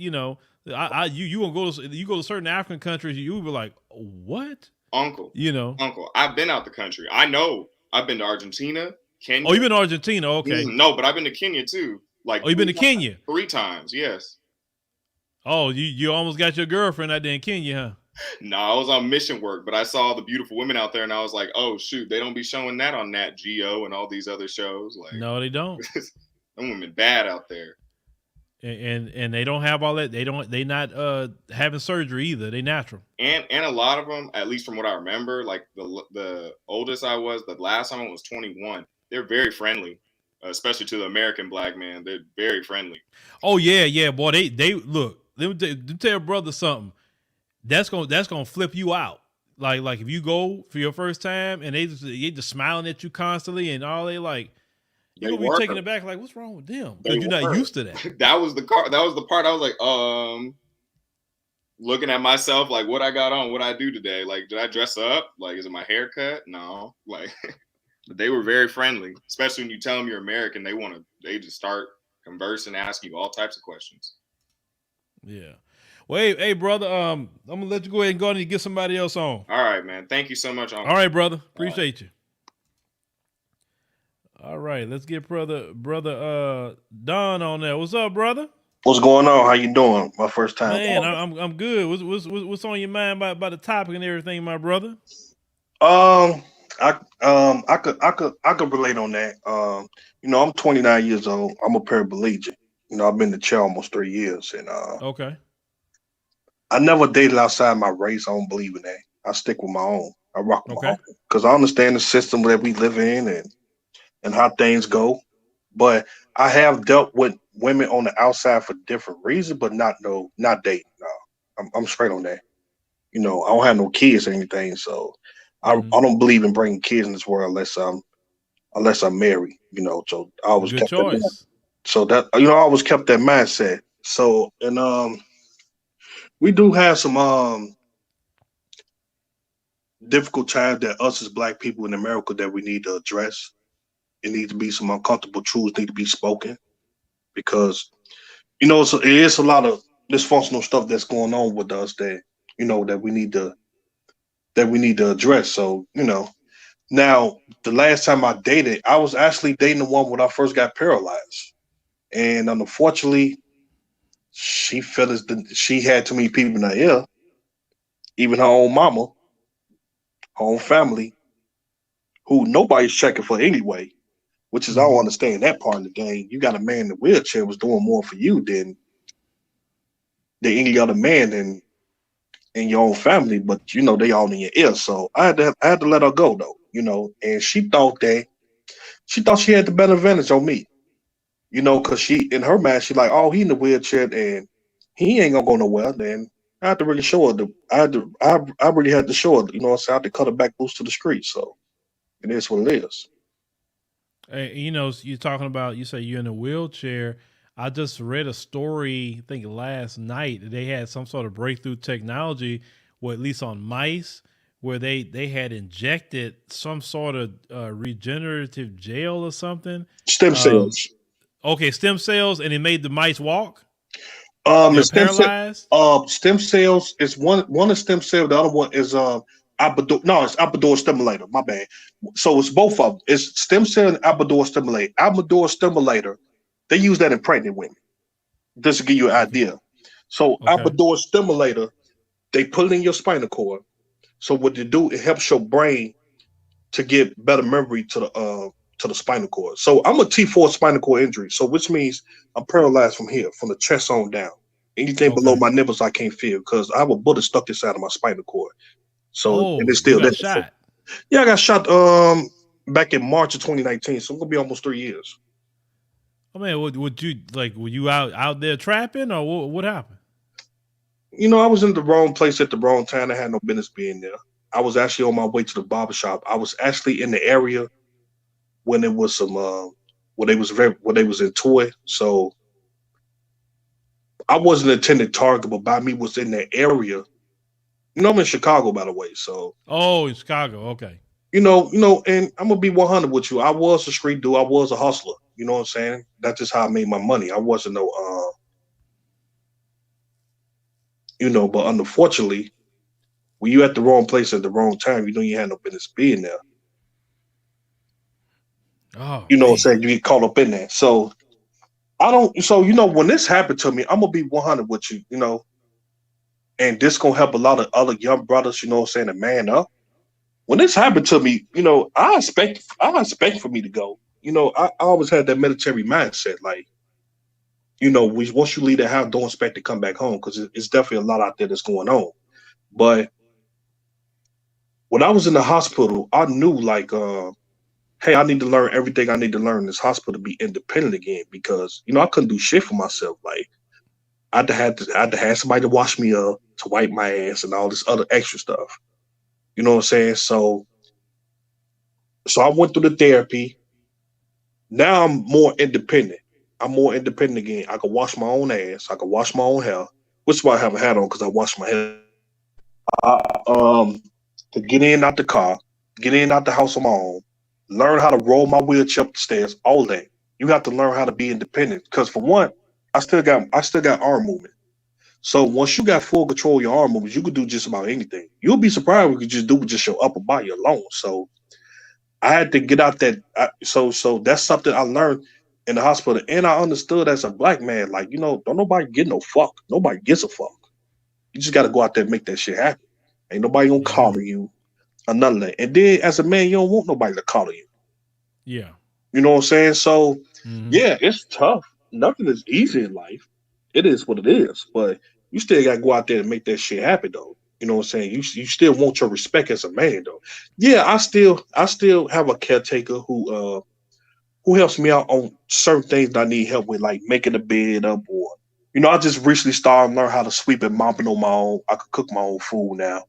Speaker 1: You gonna go to certain African countries, you would be like, what?
Speaker 3: Uncle.
Speaker 1: You know,
Speaker 3: Uncle. I've been out the country. I know. I've been to Argentina, Kenya.
Speaker 1: Oh, you've been to Argentina, okay?
Speaker 3: No, but I've been to Kenya too. Like,
Speaker 1: oh, you've been to Kenya
Speaker 3: 3 times. Yes.
Speaker 1: Oh, you almost got your girlfriend out there in Kenya, huh?
Speaker 3: No, I was on mission work, but I saw the beautiful women out there, and I was like, "Oh shoot, they don't be showing that on Nat Geo and all these other shows." Like,
Speaker 1: no, they don't.
Speaker 3: Them women bad out there,
Speaker 1: and they don't have all that. They not having surgery either. They natural.
Speaker 3: And a lot of them, at least from what I remember, like the oldest I was, the last time I was 21. They're very friendly, especially to the American black man. They're very friendly.
Speaker 1: Oh yeah, boy. They look. Let me tell brother something. That's gonna flip you out. Like if you go for your first time and they just smiling at you constantly and all they like, you're gonna be taken aback like, what's wrong with them? Because you're not used to that.
Speaker 3: That was the part I was like, looking at myself like what I got on, what I do today. Like, did I dress up? Like, is it my haircut? No. Like, but they were very friendly, especially when you tell them you're American. They just start conversing, asking you all types of questions.
Speaker 1: Yeah. Well, hey, brother. I'm gonna let you go ahead and get somebody else on.
Speaker 3: All right, man. Thank you so much.
Speaker 1: All right, brother. Appreciate you. All right, let's get brother Don on there. What's up, brother?
Speaker 4: What's going on? How you doing? My first time.
Speaker 1: Man, I'm good. What's on your mind about the topic and everything, my brother?
Speaker 4: I could relate on that. I'm 29 years old. I'm a paraplegic. I've been in the chair almost 3 years, and
Speaker 1: okay.
Speaker 4: I never dated outside my race. I don't believe in that. I stick with my own. I rock with my own because I understand the system that we live in and how things go. But I have dealt with women on the outside for different reasons, but not dating. No, I'm straight on that. I don't have no kids or anything, so I don't believe in bringing kids in this world unless I'm married. So I always
Speaker 1: good choice.
Speaker 4: So that I always kept that mindset. So and we do have some difficult times that us as black people in America that we need to address. It needs to be some uncomfortable truths need to be spoken because so it is a lot of dysfunctional stuff that's going on with us that that we need to address. So now the last time I dated, I was actually dating the one when I first got paralyzed, and unfortunately, she felt as she had too many people in her ear, even her own mama, her own family, who nobody's checking for anyway. Which is I don't understand that part of the game. You got a man in the wheelchair was doing more for you than any other man in your own family, but they all in your ear. So I had to let her go though, and she thought she had the better advantage on me. Because she in her mind, she like, oh, he in the wheelchair and he ain't gonna go nowhere. Then I had to really show her I really had to show her, so I had to cut her back loose to the street. So it is what it is.
Speaker 1: Hey, you're talking about, you say you're in a wheelchair. I just read a story, I think last night, that they had some sort of breakthrough technology, or at least on mice, where they had injected some sort of regenerative gel or something.
Speaker 4: Stem cells.
Speaker 1: Okay, stem cells, and it made the mice walk.
Speaker 4: Paralyzed. Stem cells is one is stem cell. The other one is it's Abador stimulator. My bad. So it's both of them. It's stem cell and Abador stimulator. Abador stimulator, they use that in pregnant women. Just to give you an idea. So Abador stimulator, they put it in your spinal cord. So what they do, it helps your brain to get better memory to the spinal cord. So I'm a T4 spinal cord injury. So which means I'm paralyzed from here, from the chest on down. Anything below my nipples I can't feel because I have a bullet stuck inside of my spinal cord. So and it's still there.
Speaker 1: Shot.
Speaker 4: Yeah, I got shot back in March of 2019. So it's gonna be almost 3 years.
Speaker 1: Oh man, were you out there trapping or what happened?
Speaker 4: I was in the wrong place at the wrong time. I had no business being there. I was actually on my way to the barbershop. I was actually in the area when it was some where they was in toy. So I wasn't intended target, but by me was in that area. I'm in Chicago, by the way. So
Speaker 1: in Chicago, okay.
Speaker 4: And I'm gonna be 100 with you. I was a street dude. I was a hustler. You know what I'm saying? That's just how I made my money. I wasn't no But unfortunately, when you at the wrong place at the wrong time, you had no business being there.
Speaker 1: Oh
Speaker 4: You know what I'm
Speaker 1: man.
Speaker 4: saying? You get caught up in that. So I don't. So when this happened to me, I'm gonna be 100 with you. And this gonna help a lot of other young brothers. You know what I'm saying? To man up. When this happened to me, I expect for me to go. I always had that military mindset. Like, once you leave the house, don't expect to come back home because it's definitely a lot out there that's going on. But when I was in the hospital, I knew like, hey, I need to learn everything I need to learn in this hospital to be independent again because I couldn't do shit for myself. Like I had to have somebody to wash me up, to wipe my ass, and all this other extra stuff. You know what I'm saying? So I went through the therapy. Now I'm more independent. I'm more independent again. I can wash my own ass. I can wash my own hair, which is why I have a hat on because I wash my hair. I, to get in out the car, get in out the house on my own, learn how to roll my wheelchair up the stairs, all that. You have to learn how to be independent. Because for one, I still got arm movement. So once you got full control of your arm movements, you could do just about anything. You'll be surprised what you could just do with just your upper body alone. So I had to get out that. So that's something I learned in the hospital, and I understood as a black man, like don't nobody get no fuck. Nobody gets a fuck. You just got to go out there and make that shit happen. Ain't nobody gonna
Speaker 1: Yeah.
Speaker 4: collar you or none of that. And then as a man, you don't want nobody to collar you.
Speaker 1: Yeah.
Speaker 4: You know what I'm saying? So
Speaker 1: Hmm.
Speaker 4: yeah, it's tough. Nothing is easy in life. It is what it is. But you still gotta go out there and make that shit happen though. You know what I'm saying? You still want your respect as a man though. Yeah, I still have a caretaker who helps me out on certain things that I need help with, like making the bed up or I just recently started learning how to sweep and mopping on my own. I could cook my own food now.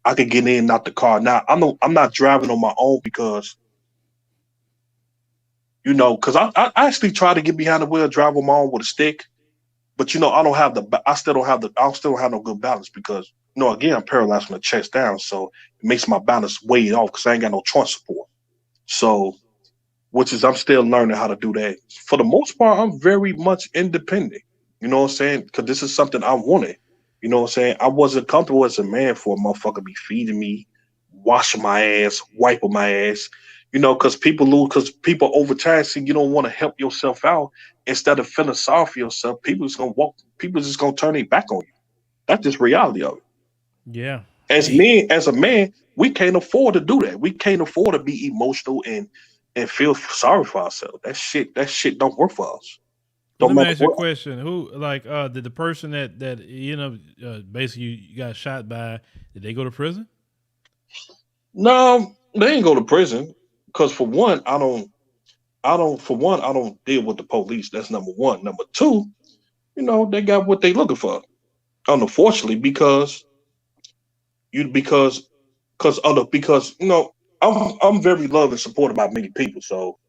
Speaker 4: I could get in and out the car. Now I'm not driving on my own because because I actually try to get behind the wheel, drive on my own with a stick. But I don't have I still don't have no good balance because again I'm paralyzed from the chest down, so it makes my balance way off because I ain't got no joint support. So which is I'm still learning how to do that. For the most part, I'm very much independent. You know what I'm saying? Because this is something I wanted. You know what I'm saying? I wasn't comfortable as a man for a motherfucker be feeding me, washing my ass, wiping my ass. Because people over time see you don't want to help yourself out. Instead of feeling sorry for yourself, people just gonna turn their back on you. That's just reality of it.
Speaker 1: Yeah.
Speaker 4: As
Speaker 1: Damn.
Speaker 4: men, as a man, we can't afford to do that. We can't afford to be emotional and feel sorry for ourselves. That shit don't work for us.
Speaker 1: So
Speaker 4: Don't
Speaker 1: let me
Speaker 4: matter
Speaker 1: ask you a
Speaker 4: what.
Speaker 1: question. Who like did the person that basically you got shot by, did they go to prison?
Speaker 4: No, they ain't go to prison because for one, I don't deal with the police. That's number one. Number two, they got what they looking for. Unfortunately, you because I'm very loved and supported by many people. So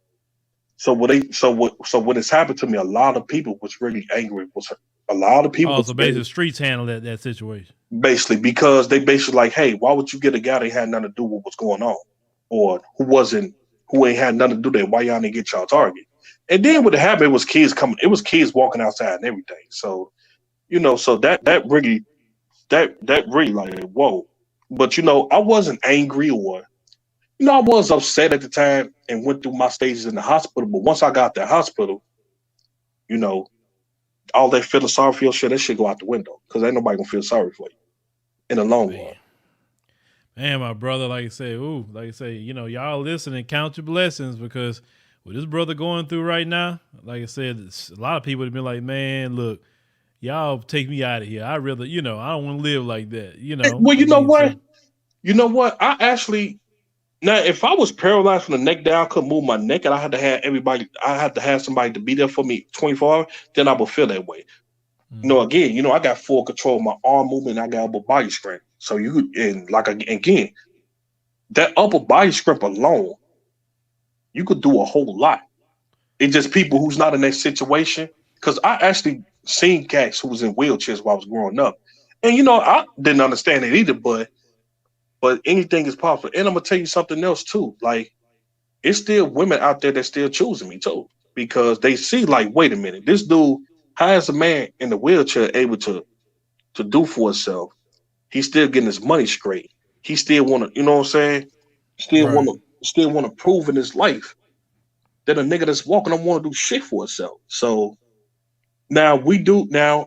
Speaker 4: when it's happened to me, a lot of people was really angry. Was a lot of people
Speaker 1: Oh,
Speaker 4: was
Speaker 1: so
Speaker 4: very
Speaker 1: basically streets handle that situation.
Speaker 4: basically because they basically like, hey, why would you get a guy that had nothing to do with what's going on, or who ain't had nothing to do that? Why y'all didn't get y'all target? And then what happened it was kids coming. It was kids walking outside and everything. So so that really like whoa. But I wasn't angry or I was upset at the time and went through my stages in the hospital. But once I got to the hospital, you know, all that feeling sorry for your shit, that shit go out the window because ain't nobody gonna feel sorry for you in the long run.
Speaker 1: Man. Man, my brother, like I say, y'all listen and count your blessings because with this brother going through right now, like I said, a lot of people have been like, man, look, y'all take me out of here. I rather, I don't want to live like that.
Speaker 4: Well,
Speaker 1: I
Speaker 4: you know
Speaker 1: mean,
Speaker 4: what?
Speaker 1: so
Speaker 4: You know what? I actually now, if I was paralyzed from the neck down, I couldn't move my neck, and I had to have somebody to be there for me 24 hours, then I would feel that way.
Speaker 1: mhm.
Speaker 4: Again, I got full control of my arm movement, and I got upper body strength. So and like again, that upper body strength alone, you could do a whole lot. It's just people who's not in that situation. Because I actually seen cats who was in wheelchairs while I was growing up, and I didn't understand it either. But anything is possible. And I'm gonna tell you something else too. Like it's still women out there that still choosing me too because they see like, wait a minute, this dude, how is a man in the wheelchair able to to do for himself, he's still getting his money straight. He still want to, you know what I'm saying?
Speaker 1: Right.
Speaker 4: Still want to prove in his life that a nigga that's walking don't want to do shit for himself. So now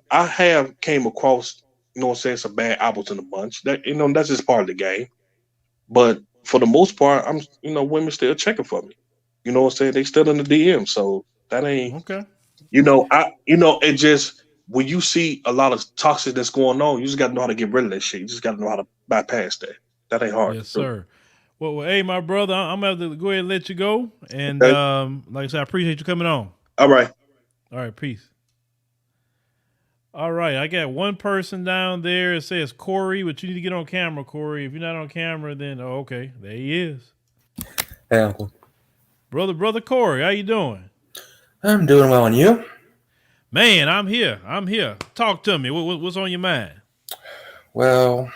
Speaker 4: I have came across, you know what I'm saying, some bad apples in a bunch. That, you know, that's just part of the game. But for the most part, women still checking for me. You know what I'm saying? They still in the DM. So that ain't,
Speaker 1: Okay.
Speaker 4: it just, when you see a lot of toxic that's going on, you just gotta know how to get rid of that shit. You just gotta know how to bypass that. That ain't hard.
Speaker 1: Yes, sir. Well, hey, my brother, I'm gonna have to go ahead and let you go. And
Speaker 4: Okay.
Speaker 1: like I said, I appreciate you coming on.
Speaker 4: All right.
Speaker 1: All right, peace. All right, I got one person down there. It says Corey, but you need to get on camera, Corey. If you're not on camera, then okay, there he is.
Speaker 5: Hey, Uncle.
Speaker 1: Brother Corey, how you doing?
Speaker 5: I'm doing well, and you?
Speaker 1: Man, I'm here. Talk to me. What's on your mind?
Speaker 5: Well,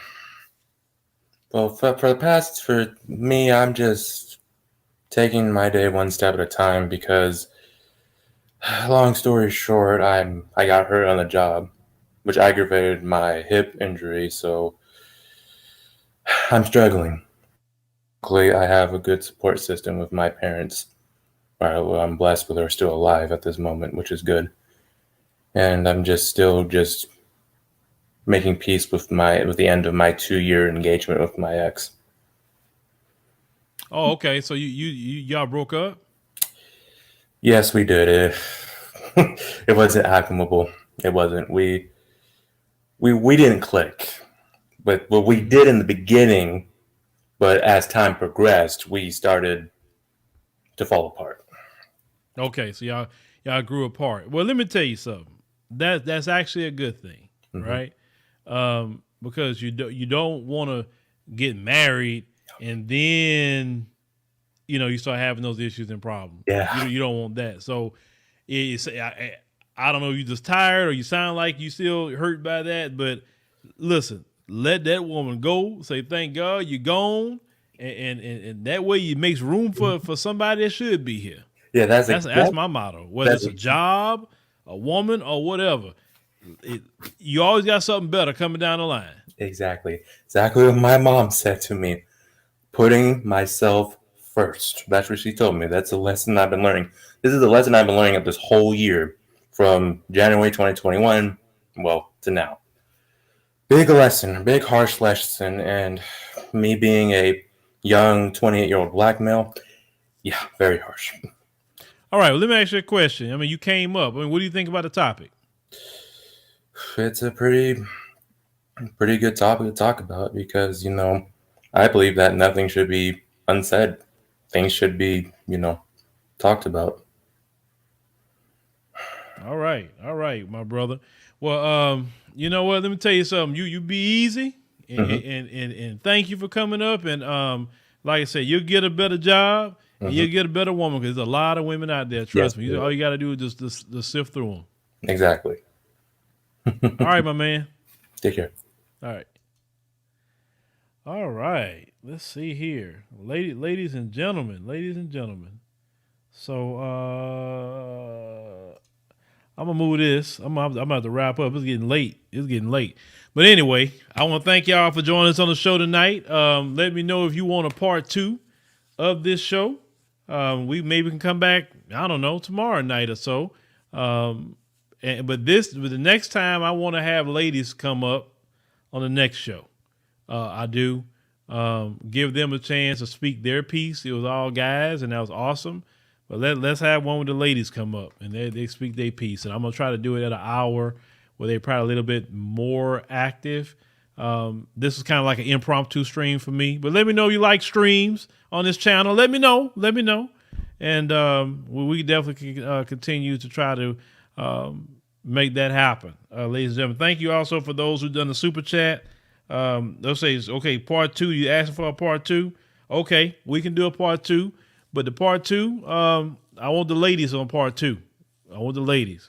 Speaker 5: for me, I'm just taking my day one step at a time because, long story short, I got hurt on the job, which aggravated my hip injury, so I'm struggling. Luckily, I have a good support system with my parents. I'm blessed with her still alive at this moment, which is good. And I'm still making peace with the end of my 2-year engagement with my ex.
Speaker 1: Oh, okay. So y'all broke up?
Speaker 5: Yes, we did. It wasn't amicable. It wasn't. We didn't click, but what we did in the beginning. But as time progressed, we started to fall apart.
Speaker 1: Okay, so y'all grew apart. Well, let me tell you something. That's actually a good thing, right? Because you don't want to get married and then you start having those issues and problems.
Speaker 5: Yeah,
Speaker 1: you don't want that. So I don't know if you're just tired or you sound like you still hurt by that, but listen, let that woman go. Say thank God you're gone, and that way it makes room for somebody that should be here.
Speaker 5: Yeah,
Speaker 1: that's my motto. Whether it's a job, a woman, or whatever, you always got something better coming down the line.
Speaker 5: Exactly what my mom said to me. Putting myself first. That's what she told me. That's a lesson I've been learning. This is a lesson I've been learning of this whole year, from January 2021, to now. Big lesson, big harsh lesson, and me being a young 28-year-old black male, yeah, very harsh.
Speaker 1: All right, well, let me ask you a question. I mean, you came up. I mean, what do you think about the topic?
Speaker 5: It's a pretty good topic to talk about because, I believe that nothing should be unsaid. Things should be, talked about.
Speaker 1: All right, my brother. Well, you know what? Let me tell you something. You be easy, and thank you for coming up. And like I said, you'll get a better job, and you'll get a better woman because there's a lot of women out there. Trust me. All you got to do is just sift through them.
Speaker 5: Exactly.
Speaker 1: All right, my man.
Speaker 5: Take care.
Speaker 1: All right. Let's see here, ladies and gentlemen. So I'm gonna move this. I'm about to wrap up. It's getting late. But anyway, I want to thank y'all for joining us on the show tonight. Let me know if you want a part 2 of this show. We maybe can come back, I don't know, tomorrow night or so. But the next time I want to have ladies come up on the next show. I do give them a chance to speak their piece. It was all guys, and that was awesome. But let's have one with the ladies come up and they speak their piece. And I'm gonna try to do it at an hour where they're probably a little bit more active. This is kind of like an impromptu stream for me. But let me know you like streams on this channel. Let me know. And we definitely can continue to try to make that happen. Ladies and gentlemen, thank you also for those who've done the super chat. They'll say, okay, part 2, you asking for a part 2. Okay, we can do a part 2. But the part 2, I want the ladies on part 2. I want to hear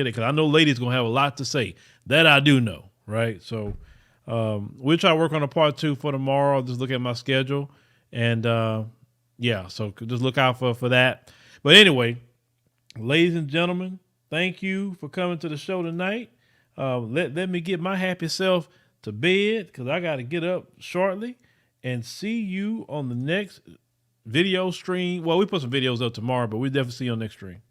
Speaker 1: that because I know ladies going to have a lot to say. That I do know, right? So we'll try to work on a part 2 for tomorrow. I'll just look at my schedule. And so just look out for that. But anyway, ladies and gentlemen, thank you for coming to the show tonight. Let me get my happy self to bed because I got to get up shortly, and see you on the next video stream. Well, we put some videos up tomorrow, but we definitely see you on next stream.